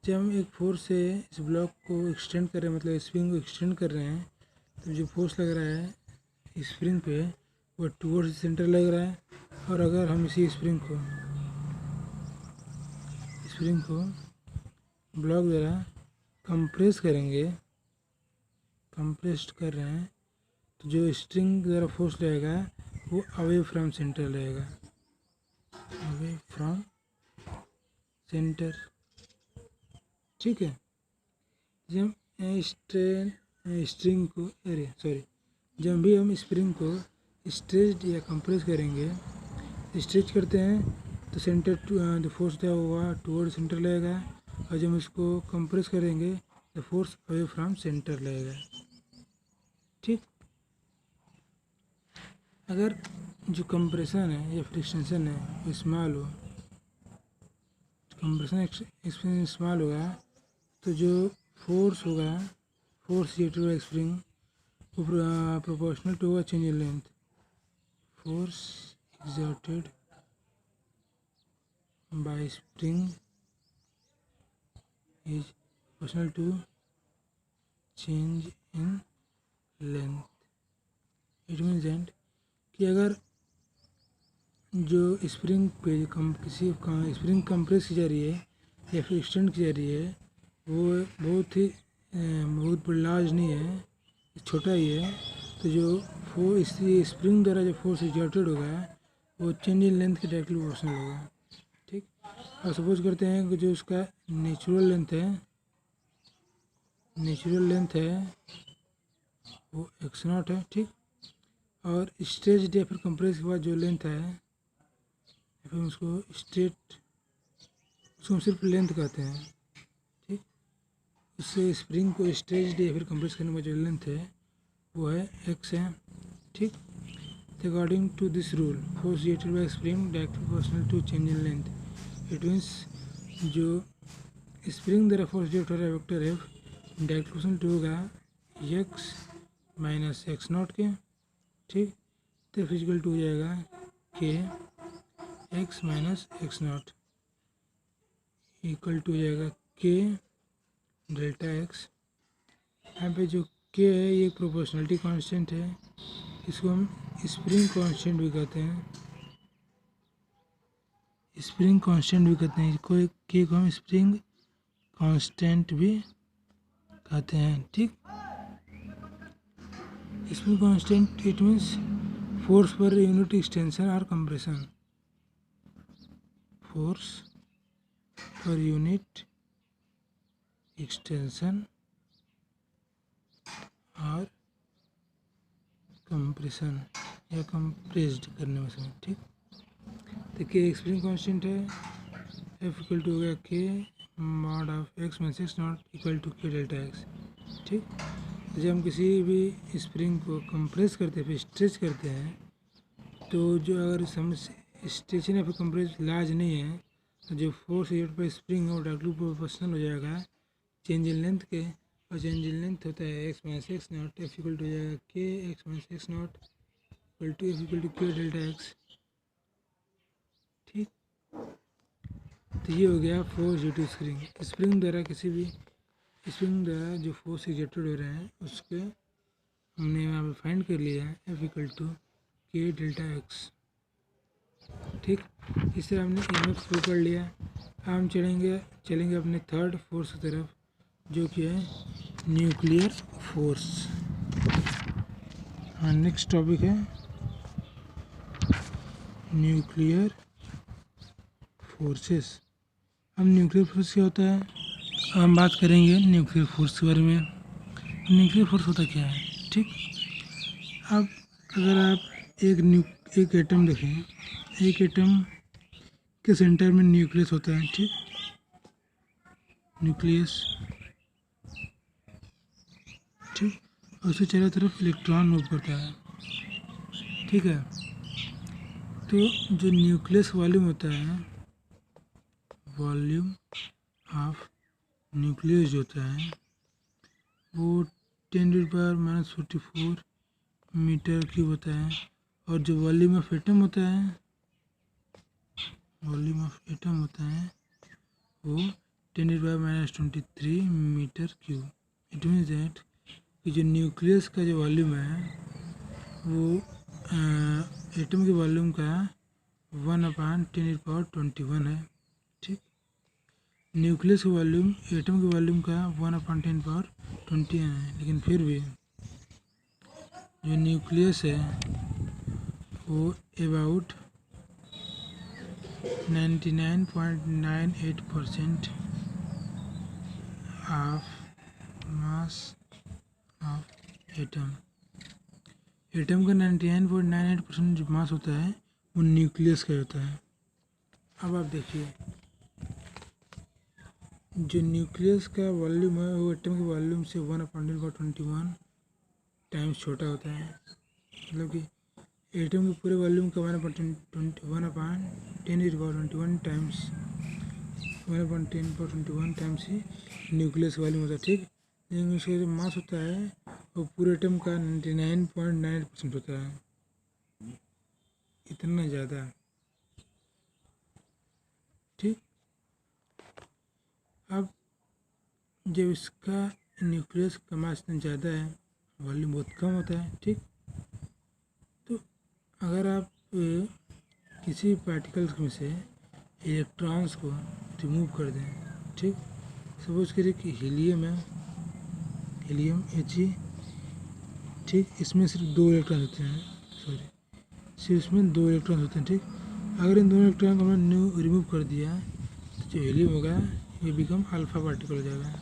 जब हम एक फोर्स से इस ब्लॉक को एक्सटेंड कर रहे हैं मतलब स्प्रिंग को एक्सटेंड कर रहे हैं तो जो फोर्स लग रहा है स्प्रिंग पे वो टूवर्ड्स सेंटर लग रहा है, और अगर हम इसी स्प्रिंग को ब्लॉक द्वारा कंप्रेस करेंगे, कंप्रेस्ड कर रहे हैं तो जो स्ट्रिंग द्वारा फोर्स लगेगा वो अवे फ्रॉम सेंटर लगेगा, अवे फ्रॉम सेंटर। ठीक है, जब स्ट्रिंग को जब भी हम स्प्रिंग को स्ट्रेच या कंप्रेस करेंगे, स्ट्रेच करते हैं तो सेंटर जो फोर्स दिया हुआ टूवर्ड सेंटर लगेगा, और जब इसको कंप्रेस करेंगे तो फोर्स अवे फ्रॉम सेंटर लगेगा। ठीक, अगर जो कंप्रेशन है या फिर एक्सटेंशन है वो स्मॉल हो, कंप्रेशन एक्सपेंशन स्मॉल होगा तो जो फोर्स होगा, फोर्स एक्टिव बाय स्प्रिंग वो प्रोपोर्शनल टू होगा change in length. Force exerted by spring is proportional to change in length। It means and कि अगर जो स्प्रिंग पे किसी स्प्रिंग कंप्रेस की जा रही है या फिर एक्सटेंड की जा रही है वो बहुत लार्ज नहीं है, छोटा ही है, तो जो इसी स्प्रिंग द्वारा जो फोर्स एक्सर्टेड होगा वो चेंज इन लेंथ के डायरेक्टली प्रोपोर्शनल होगा। ठीक, और सपोज करते हैं कि जो उसका नेचुरल लेंथ है वो एक्स नॉट है। ठीक, और स्ट्रेच या फिर कंप्रेस के बाद जो लेंथ है या फिर उसको हम सिर्फ लेंथ कहते हैं। ठीक, उससे स्प्रिंग को स्ट्रेच या फिर कंप्रेस करने में जो लेंथ है वो है एक्स है। ठीक, according to this rule force exerted by spring directly proportional to change in length. It means जो स्प्रिंग द्वारा फोर्स एक्सर्ट हो रहा है vector F direct proportional to होगा एक्स माइनस एक्स नॉट के। ठीक, तो फिजिकल टू हो जाएगा K x minus x not equal to हो जाएगा के डेल्टा एक्स। यहाँ पे जो के है ये प्रोपोर्शनलिटी कांस्टेंट है, इसको हम स्प्रिंग कांस्टेंट भी कहते हैं, कोई के को हम स्प्रिंग कांस्टेंट भी कहते हैं। ठीक, spring constant it means force per unit extension और compression, force per unit extension और कंप्रेशन या कंप्रेस्ड करने में समय, ठीक। तो के स्प्रिंग कांस्टेंट है, एफ इक्वल टू हो गया K mod of X minus x not equal to K delta x, ठीक। तो जब हम किसी भी स्प्रिंग को कंप्रेस करते हैं फिर स्ट्रेच करते हैं, तो जो अगर स्ट्रेचिंग या फिर कंप्रेस लार्ज नहीं है तो जो फोर्स यूनिट पर स्प्रिंग है वो डायरेक्टली प्रोपोर्शनल हो जाएगा चेंज इन लेंथ के, और चेंज इन लेंथ होता है x minus x nought, F equal to हो जाएगा K x minus x not equal to F equal to K delta x, ठीक। तो ये हो गया force due to spring. Spring द्वारा किसी भी स्प्रिंग द्वारा जो फोर्स एग्जर्टेड हो रहे हैं उसके हमने यहाँ पे फाइंड कर लिया है F equal to K delta x, ठीक। इससे हमने EMF प्रूव कर लिया। अब हम चलेंगे अपने थर्ड फोर्स की तरफ जो कि है न्यूक्लियर फोर्स। हाँ, नेक्स्ट टॉपिक है न्यूक्लियर फोर्सेस। अब न्यूक्लियर फोर्स क्या होता है, अब हम बात करेंगे न्यूक्लियर फोर्स के बारे में। न्यूक्लियर फोर्स होता क्या है, ठीक। अब अगर आप एक एटम देखें, एक एटम के सेंटर में न्यूक्लियस होता है, ठीक। न्यूक्लियस, ठीक, और उसके चारों तरफ इलेक्ट्रॉन मूव करता है, ठीक है। तो जो न्यूक्लियस वॉल्यूम होता है, वॉल्यूम ऑफ न्यूक्लियस जो होता है वो 10⁻⁴ मीटर क्यूब होता है, और जो वॉल्यूम ऑफ एटम होता है, वॉल्यूम ऑफ एटम होता है वो 10⁻⁻23 metre cube. It means that कि जो न्यूक्लियस का जो वॉल्यूम है वो एटम के वॉल्यूम का 1/10⁻21 है, ठीक। न्यूक्लियस का वॉल्यूम एटम के वॉल्यूम का 1/10⁻20 है, लेकिन फिर भी जो न्यूक्लियस है वो about 99.98% of mass of atom. Atom का 99.98% जो मास होता है वो न्यूक्लियस का होता है। अब आप देखिए जो न्यूक्लियस का वॉल्यूम है वो एटम के वॉल्यूम से 1/10⁻21 टाइम्स छोटा होता है, मतलब कि एटम के पूरे वॉल्यूम का 1/10⁻21 टाइम्स 1/10⁻21 टाइम्स ही न्यूक्लियस वॉल्यूम होता है, ठीक। लेकिन उसका जो मास होता है वो पूरे एटम का 99.98% होता है, इतना ज़्यादा, ठीक। अब जब इसका न्यूक्लियस का मास इतना ज़्यादा है, वॉल्यूम बहुत कम होता है, ठीक। तो अगर आप किसी पार्टिकल्स में से इलेक्ट्रॉन्स को रिमूव कर दें, ठीक। सपोज करिए कि हीलियम है, हीलियम He, ठीक। इसमें सिर्फ 2 इलेक्ट्रॉन होते हैं, सिर्फ इसमें 2 इलेक्ट्रॉन होते हैं, ठीक। अगर इन दोनों इलेक्ट्रॉन को हमने रिमूव कर दिया तो जो हीलियम होगा ये बिकम अल्फा पार्टिकल हो जाएगा।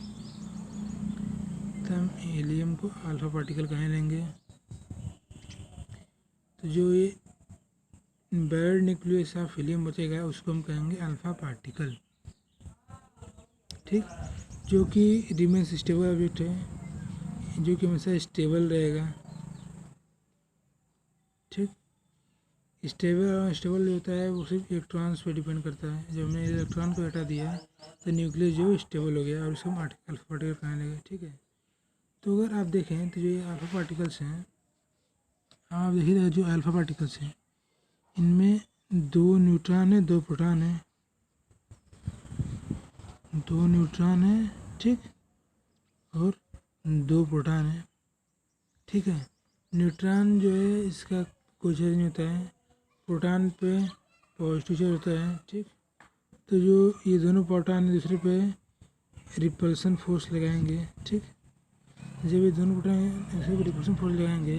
तो हम हीलियम को अल्फा पार्टिकल कहाँ लेंगे, तो जो ये बेयर्ड न्यूक्लियस ऑफ हीलियम बचेगा उसको हम कहेंगे अल्फा पार्टिकल, ठीक। जो कि रिमेन्स स्टेबल ऑब्जेक्ट है, जो कि हमेशा स्टेबल रहेगा, ठीक। स्टेबल और अनस्टेबल जो होता है वो सिर्फ इलेक्ट्रॉन्स पे डिपेंड करता है। जब हमने इलेक्ट्रॉन को हटा दिया तो न्यूक्लियस जो स्टेबल हो गया और उसको हम अल्फा पार्टिकल कहने लगे, ठीक है। तो अगर आप देखें तो जो ये अल्फा पार्टिकल्स हैं, आप देखिए जो अल्फा पार्टिकल्स हैं इनमें 2 न्यूट्रॉन है, 2 प्रोटॉन है, 2 न्यूट्रॉन है, ठीक, और 2 प्रोटॉन है, ठीक है। न्यूट्रॉन जो है इसका कोई चार्ज नहीं होता है, प्रोटॉन पे पॉजिटिव चार्ज होता है, ठीक। तो जो ये दोनों प्रोटॉन दूसरे पे रिपल्सन फोर्स लगाएंगे, ठीक। जब ये दोनों प्रोटॉन दूसरे पे रिपल्सन फोर्स लगाएंगे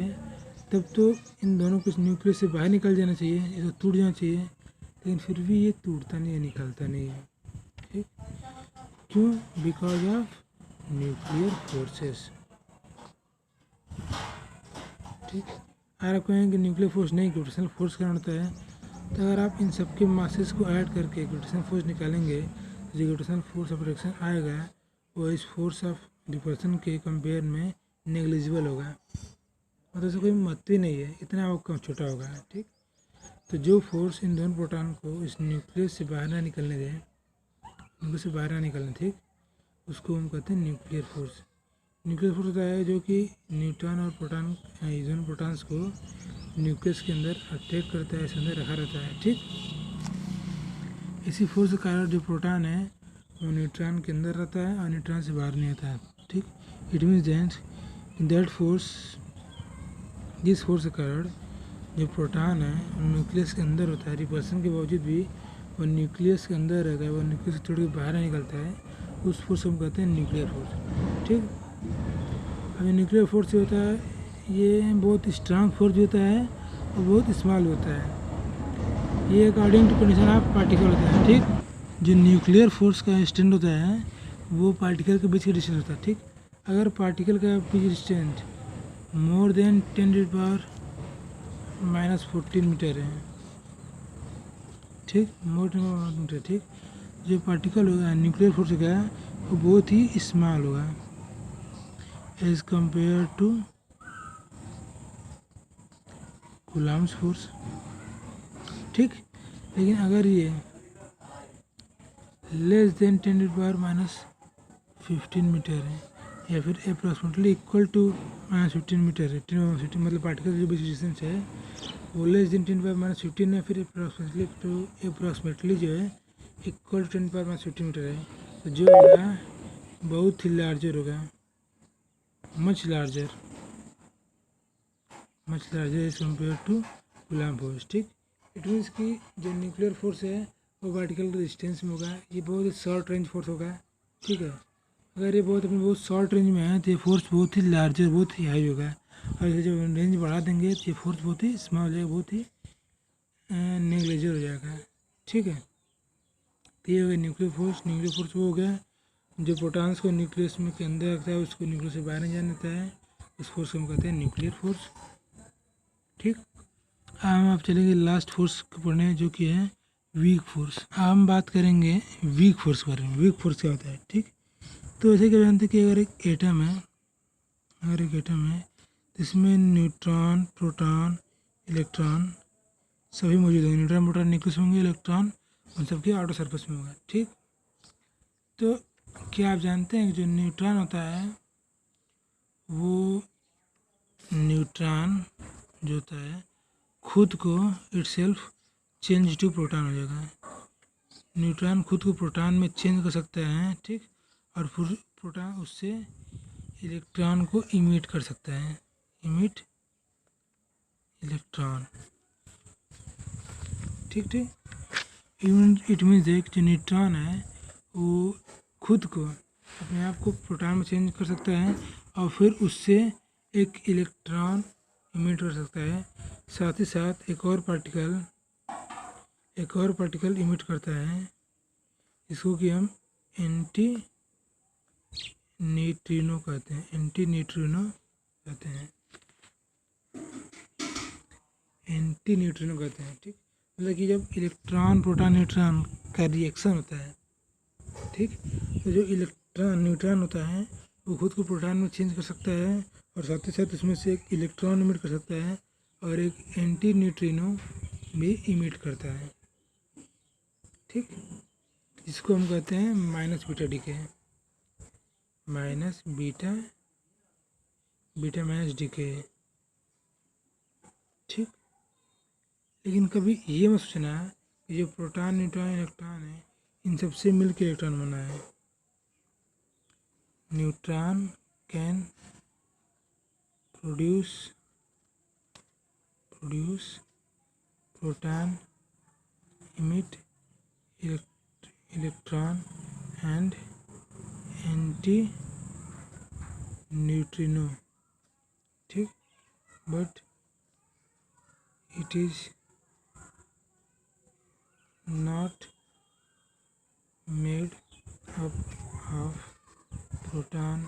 तब तो इन दोनों को न्यूक्लियस से बाहर निकल जाना चाहिए, ये तो टूट जाना चाहिए, लेकिन फिर भी ये टूटता नहीं है, निकलता नहीं है। ठीक, क्यों? Because of nuclear forces. ठीक, अगर आप कहें कि न्यूक्लियर फोर्स नहीं, ग्रेविटेशनल फोर्स का होता है, तो अगर आप इन सबके मासेस को ऐड करके ग्रेविटेशनल फोर्स निकालेंगे तो जो ग्रेविटेशनल फोर्स ऑफ अट्रैक्शन आएगा वो इस फोर्स ऑफ रिपल्सन के कंपेयर में नेग्लिजिबल होगा, मतलब उससे कोई महत्व ही नहीं है, इतना वो कम छोटा होगा। ठीक, तो जो फोर्स इन दोनों प्रोटॉन को इस न्यूक्लियस से बाहर ना निकलने दें, उनको से बाहर ना निकलने, ठीक, उसको हम कहते हैं न्यूक्लियर फोर्स। न्यूक्लियर फोर्स होता है जो कि न्यूट्रॉन और प्रोटॉन, दोनों प्रोटॉन्स को न्यूक्लियस के अंदर अट्रैक्ट करता है, इसके अंदर रखा रहता है। ठीक, इसी फोर्स के कारण जो प्रोटॉन है वो न्यूट्रॉन के अंदर रहता है और न्यूट्रॉन से बाहर नहीं आता है। ठीक, इट मीन्स दैट फोर्स, जिस फोर्स के कारण जो प्रोटॉन है वो न्यूक्लियस के अंदर होता है, रिपल्सन के बावजूद भी वो न्यूक्लियस के अंदर रहता है, वो न्यूक्लियस से छोड़ के बाहर नहीं निकलता है, उस फोर्स को हम कहते हैं न्यूक्लियर फोर्स। ठीक, अब ये न्यूक्लियर फोर्स जो होता है ये बहुत स्ट्रांग फोर्स भी होता है और बहुत स्मॉल होता है, ये according to condition of particle होता है। ठीक, जो न्यूक्लियर फोर्स का डिस्टेंस होता है वो पार्टिकल के बीच का डिस्टेंस होता है। ठीक, अगर पार्टिकल का बीच डिस्टेंस मोर देन 10⁻⁻14 मीटर है, ठीक, मोर देन मीटर, ठीक, जो पार्टिकल होगा न्यूक्लियर फोर्स होगा वो बहुत ही स्मॉल होगा as compare to Coulomb's force. ठीक, लेकिन अगर ये लेस देन 10⁻⁻15 मीटर है या फिर अप्रॉक्सीमेटली इक्वल टू -15 मीटर है, 10⁻15 मतलब पार्टिकल जो बीच डिस्टेंस है वो लेस देन 10⁻⁻15 है, फिर अप्रॉक्सीमेटली जो है इक्वल टू 10⁻⁻15 मीटर है, तो जो होगा बहुत ही लार्जर होगा, much larger as compare to Coulomb force. ठीक, इट मीन्स कि जो न्यूक्लियर फोर्स है वो पार्टिकल के डिस्टेंस में होगा, ये बहुत ही शॉर्ट रेंज फोर्स होगा। ठीक है, अगर ये बहुत शॉर्ट रेंज में है तो ये फोर्स बहुत ही लार्जर, बहुत ही हाई होगा, और इसे जब रेंज बढ़ा देंगे तो ये फोर्स बहुत ही स्मॉल हो जाएगा, बहुत ही नेग्लिजिबल हो जाएगा। ठीक है, तो ये हो गया न्यूक्लियर फोर्स। न्यूक्लियर फोर्स वो हो गया जो प्रोटॉन्स को न्यूक्लियस में के अंदर रखता है, उसको न्यूक्लियस से बाहर नहीं जाने देता है, उस फोर्स को हम कहते हैं न्यूक्लियर फोर्स। ठीक, हम आप चलेंगे लास्ट फोर्स को पढ़ने जो कि है वीक फोर्स। हम बात करेंगे वीक फोर्स के बारे में। वीक फोर्स क्या होता है? ठीक, तो ऐसे क्या जानते हैं कि अगर एक एटम है तो इसमें न्यूट्रॉन, प्रोटॉन, इलेक्ट्रॉन सभी मौजूद होंगे। न्यूट्रॉन प्रोटॉन न्यूक्लियस में होंगे, इलेक्ट्रॉन उन सबके आउटर सरफेस में होगा। ठीक, तो क्या आप जानते हैं कि जो न्यूट्रॉन होता है वो न्यूट्रॉन जो होता है खुद को इटसेल्फ चेंज टू प्रोटॉन हो जाएगा। न्यूट्रॉन खुद को प्रोटॉन में चेंज कर सकता है। ठीक, और फिर प्रोटॉन उससे इलेक्ट्रॉन को इमिट कर सकता है, इमिट इलेक्ट्रॉन। ठीक, इट मीन्स जो न्यूट्रॉन है वो खुद को अपने आप को प्रोटॉन में चेंज कर सकता है और फिर उससे एक इलेक्ट्रॉन इमिट कर सकता है। साथ ही साथ एक और पार्टिकल इमिट करता है, इसको कि हम एंटी न्यूट्रिनो कहते हैं। एंटी न्यूट्रिनो कहते हैं। ठीक, मतलब कि जब इलेक्ट्रॉन प्रोटॉन न्यूट्रॉन का रिएक्शन होता है, ठीक, तो जो न्यूट्रॉन होता है वो खुद को प्रोटॉन में चेंज कर सकता है और साथ ही साथ उसमें से एक इलेक्ट्रॉन इमिट कर सकता है और एक एंटी न्यूट्रिनो भी इमिट करता है। ठीक, जिसको हम कहते हैं minus beta decay, minus beta minus decay. ठीक, लेकिन कभी ये मत सोचना कि जो प्रोटॉन, न्यूट्रॉन, इलेक्ट्रॉन है इन सबसे मिलकर इलेक्ट्रॉन बना है। Neutron can produce proton, emit electron and anti-neutrino। ठीक, but it is not made up of proton,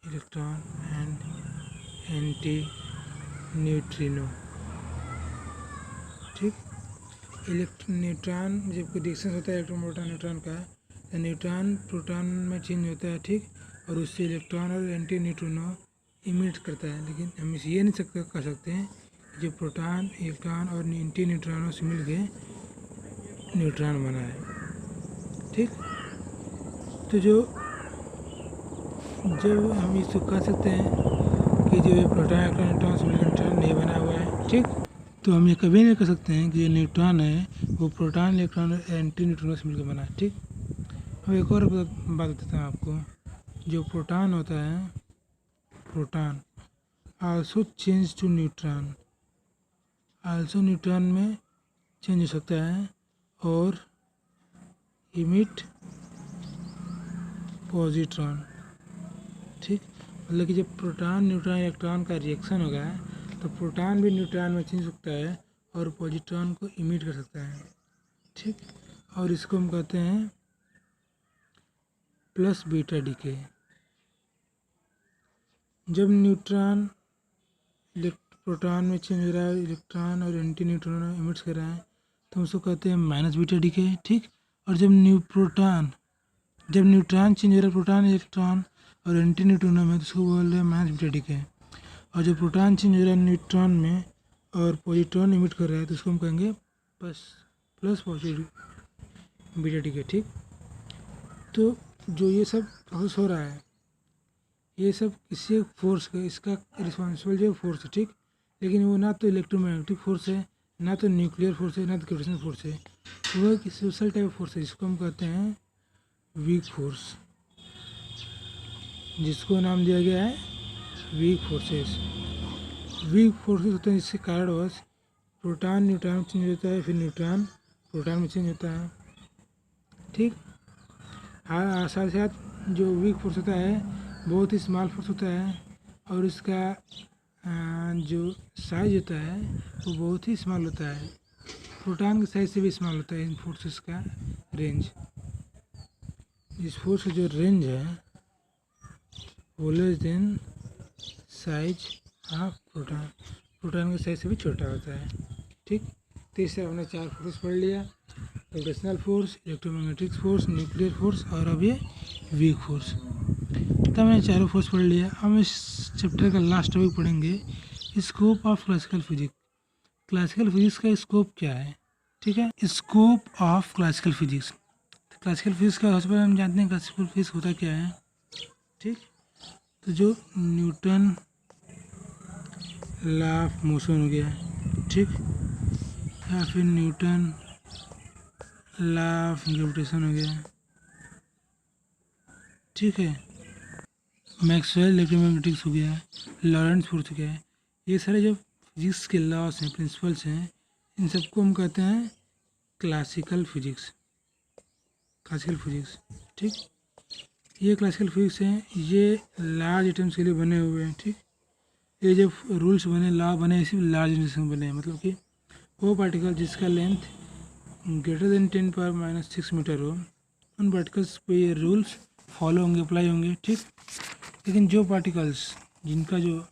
electron and anti neutrino. ठीक, न्यूट्रॉन जब कोई रिएक्शन होता है इलेक्ट्रॉन प्रोटॉन न्यूट्रॉन का, तो न्यूट्रॉन प्रोटॉन में चेंज होता है। ठीक, और उससे इलेक्ट्रॉन और एंटी न्यूट्रिनो इमिट करता है। लेकिन हम इसे ये नहीं कह सकते हैं कि जो प्रोटॉन, इलेक्ट्रॉन और एंटी न्यूट्रिनो से मिल के न्यूट्रॉन बना है। ठीक, तो जब हम इसको कह सकते हैं कि जो ये प्रोटॉन, इलेक्ट्रॉन, न्यूट्रॉन से मिलकर न्यूट्रॉन नहीं बना हुआ है। ठीक, तो हम ये कभी नहीं कह सकते हैं कि जो न्यूट्रॉन है वो प्रोटॉन, इलेक्ट्रॉन और एंटी न्यूट्रिनो से मिलकर बना है। ठीक, अब एक और बात बताता हूँ आपको। जो प्रोटॉन होता है, proton also change to neutron, also neutron में चेंज हो सकता है और इमिट पॉजिट्रॉन। ठीक, मतलब कि जब प्रोटॉन, न्यूट्रॉन, इलेक्ट्रॉन का रिएक्शन होगा तो प्रोटॉन भी न्यूट्रॉन में चेंज हो सकता है और पॉजिट्रॉन को इमिट कर सकता है। ठीक, और इसको हम कहते हैं प्लस बीटा डीके। जब न्यूट्रॉन प्रोटॉन में चेंज हो रहा है, इलेक्ट्रॉन और एंटी न्यूट्रॉन इमिट कर रहा है, तो उसको कहते हैं माइनस बीटा डीके। ठीक, और जब न्यूट्रॉन चेंज हो रहा है प्रोटॉन, इलेक्ट्रॉन और एंटी न्यूट्रॉन में, तो उसको बोल रहे हैं माइनस बीटा डीके। और जब प्रोटॉन चेंज हो रहा है न्यूट्रॉन में और पॉजिट्रॉन इमिट कर रहा है, तो उसको हम कहेंगे प्लस पॉजिटिव बीटा डीके। ठीक, तो जो ये सब प्रोसेस हो रहा है, ये सब किसी फोर्स का, इसका रिस्पॉन्सिबल जो फोर्स है। ठीक, लेकिन वो ना तो इलेक्ट्रोमैग्नेटिक फोर्स है, ना तो न्यूक्लियर फोर्स है, ना तो ग्रेविटेशनल फोर्स है। वो एक स्पेशल टाइप ऑफ फोर्स है जिसको हम कहते हैं वीक फोर्स, जिसको नाम दिया गया है वीक फोर्सेस। वीक फोर्सेस होते हैं जिसके कारणवश प्रोटॉन न्यूट्रॉन में चेंज होता है, फिर न्यूट्रॉन प्रोटॉन में चेंज होता है। ठीक, हाँ, साथ ही साथ जो वीक फोर्स होता है बहुत ही स्मॉल फोर्स होता है और इसका जो साइज होता है वो बहुत ही स्मॉल होता है। प्रोटॉन के साइज से भी स्मॉल होता है इन फोर्सेस का रेंज। इस फोर्स का जो रेंज है वो less than size of proton, proton के साइज से भी छोटा होता है। ठीक, तो इससे हमने 4 फोर्स पढ़ लिया, gravitational force, electromagnetic force, nuclear force और अब ये वीक फोर्स। तब मैंने चारों फोर्स पढ़ लिया। हम इस चैप्टर का लास्ट टॉपिक पढ़ेंगे, scope of classical physics. Classical physics का स्कोप क्या है? ठीक है, scope of classical physics. Classical physics का सबसे पहले हम जानते हैं क्लासिकल फिजिक्स होता क्या है। ठीक, तो जो न्यूटन लॉ ऑफ मोशन हो गया, ठीक, या फिर न्यूटन लॉ ऑफ ग्रेविटेशन हो गया, ठीक है, मैक्सवेल इलेक्ट्रोमैग्नेटिक्स हो गया, लॉरेंट्ज फोर्स हो गया, ये सारे जो फिजिक्स के लॉस हैं, प्रिंसिपल्स हैं, इन सबको हम कहते हैं क्लासिकल फिजिक्स। क्लासिकल फिजिक्स, ठीक, ये क्लासिकल फिजिक्स हैं, ये लार्ज एटम्स के लिए बने हुए हैं। ठीक, ये जो रूल्स बने, लॉ बने, सिर्फ लार्ज एटम्स में बने हैं, मतलब कि वो पार्टिकल जिसका लेंथ ग्रेटर देन 10⁻⁻6 मीटर हो, उन पार्टिकल्स पे ये रूल्स फॉलो होंगे, अप्लाई होंगे। ठीक, लेकिन जो पार्टिकल्स जिनका जो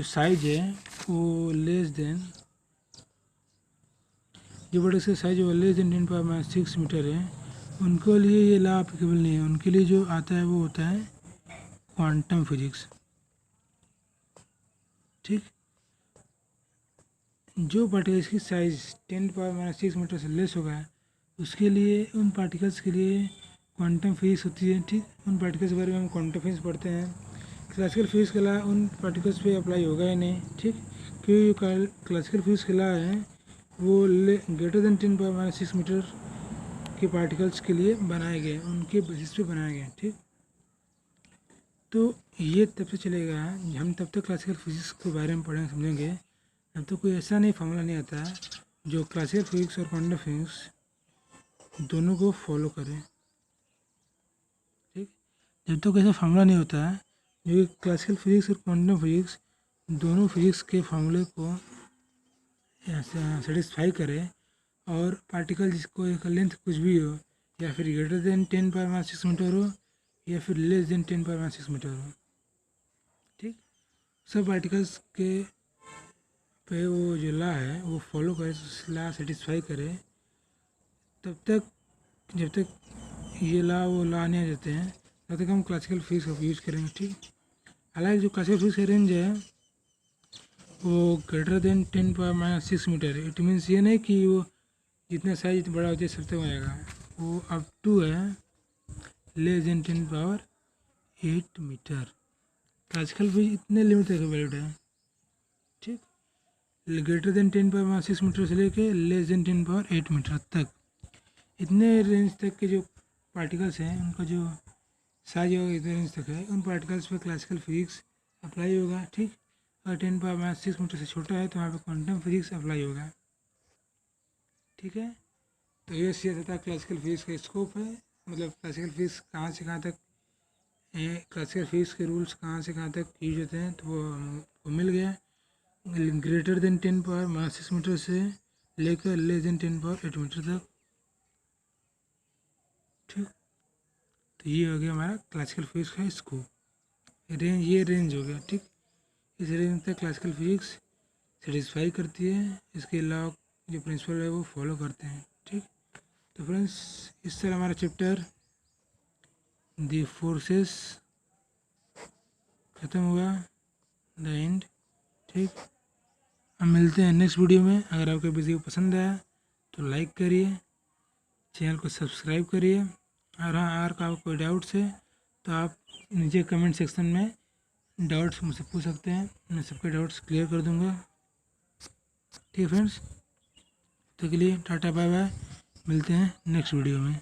साइज है वो लेस देन, जो पार्टिकल्स का साइज वो लेस देन 10⁻6 मीटर है, उनको लिए ये लॉ एप्लीकेबल नहीं है। उनके लिए जो आता है वो होता है क्वांटम फिजिक्स। ठीक, जो पार्टिकल्स की साइज 10⁻6 मीटर से लेस होगा उसके लिए, उन पार्टिकल्स के लिए क्वांटम फिजिक्स होती है। ठीक, उन पार्टिकल्स के बारे में हम क्वांटम फिजिक्स पढ़ते हैं। क्लासिकल फिजिक्स का लॉ उन पार्टिकल्स पे अप्लाई होगा ही नहीं। ठीक, क्योंकि जो क्लासिकल फिजिक्स का लॉ है वो ग्रेटर देन 10⁻6 मीटर के पार्टिकल्स के लिए बनाए गए, उनके बेसिस पे बनाए गए। ठीक, तो ये तब से चलेगा, हम तब तक क्लासिकल फिजिक्स के बारे में पढ़ेंगे, समझेंगे, तब तो कोई ऐसा नहीं फार्मूला नहीं आता जो क्लासिकल फिजिक्स और क्वांटम फिजिक्स दोनों को फॉलो करें। ठीक, जब तक ऐसा फार्मूला नहीं होता है जो क्लासिकल फिजिक्स और क्वांटम फिजिक्स दोनों फिजिक्स के फार्मूले को सेटिस्फाई करे और पार्टिकल जिसको एक लेंथ कुछ भी हो, या फिर ग्रेटर देन 10⁻⁶ मीटर हो या फिर लेस देन 10⁻⁶ मीटर हो, ठीक। सब पार्टिकल्स के पे वो जो लॉ है वो फॉलो करे, लॉ सेटिस्फाई करे, तब तक जब तक ये लॉ वो लॉ नहीं आ जाते हैं तब तक हम क्लासिकल फिजिक्स का यूज़ करेंगे, ठीक। हालांकि जो क्लासिकल फिजिक्स का रेंज है वो ग्रेटर देन 10⁻⁶ मीटर है। इट मीन्स ये नहीं कि वो जितना साइज बड़ा होता है सब तक आएगा, वो अप टू है less than 10⁻8 metre. Classical physics इतने लिमिट तक वैलिड है, ठीक। ग्रेटर देन 10⁻⁶ मीटर से लेके लेस देन 10⁻8 मीटर तक, इतने रेंज तक के जो पार्टिकल्स हैं उनका जो साइज होगा इतने रेंज तक है, उन पार्टिकल्स पे क्लासिकल फिजिक्स अप्लाई होगा, ठीक। अगर 10⁻⁶ मीटर से छोटा है तो वहाँ पे क्वांटम फिजिक्स अप्लाई होगा, ठीक है। तो ये तथा क्लासिकल फिजिक्स का स्कोप है, मतलब क्लासिकल फिजिक्स कहाँ से कहाँ तक, क्लासिकल फिजिक्स के रूल्स कहाँ से कहाँ तक यूज होते हैं, तो वो हमको मिल गया। ग्रेटर देन 10⁻⁶ मीटर से लेकर लेस देन 10⁻8 मीटर तक, ठीक। तो ये हो गया हमारा क्लासिकल फिजिक्स का स्कोप, रेंज, ये रेंज हो गया, ठीक। इस रेंज तक क्लासिकल फिजिक्स सेटिस्फाई करती है, इसके लॉ जो प्रिंसिपल है वो फॉलो करते हैं, ठीक। तो फ्रेंड्स इस तरह हमारा चैप्टर द फोर्सेस ख़त्म हुआ, द एंड, ठीक। हम मिलते हैं नेक्स्ट वीडियो में। अगर आपको वीडियो पसंद आया तो लाइक करिए, चैनल को सब्सक्राइब करिए, और हाँ, अगर आपको कोई डाउट्स है तो आप नीचे कमेंट सेक्शन में डाउट्स मुझसे पूछ सकते हैं, मैं सबके डाउट्स क्लियर कर दूंगा, ठीक फ्रेंड्स। तो के लिए टाटा बाय बाय, मिलते हैं नेक्स्ट वीडियो में।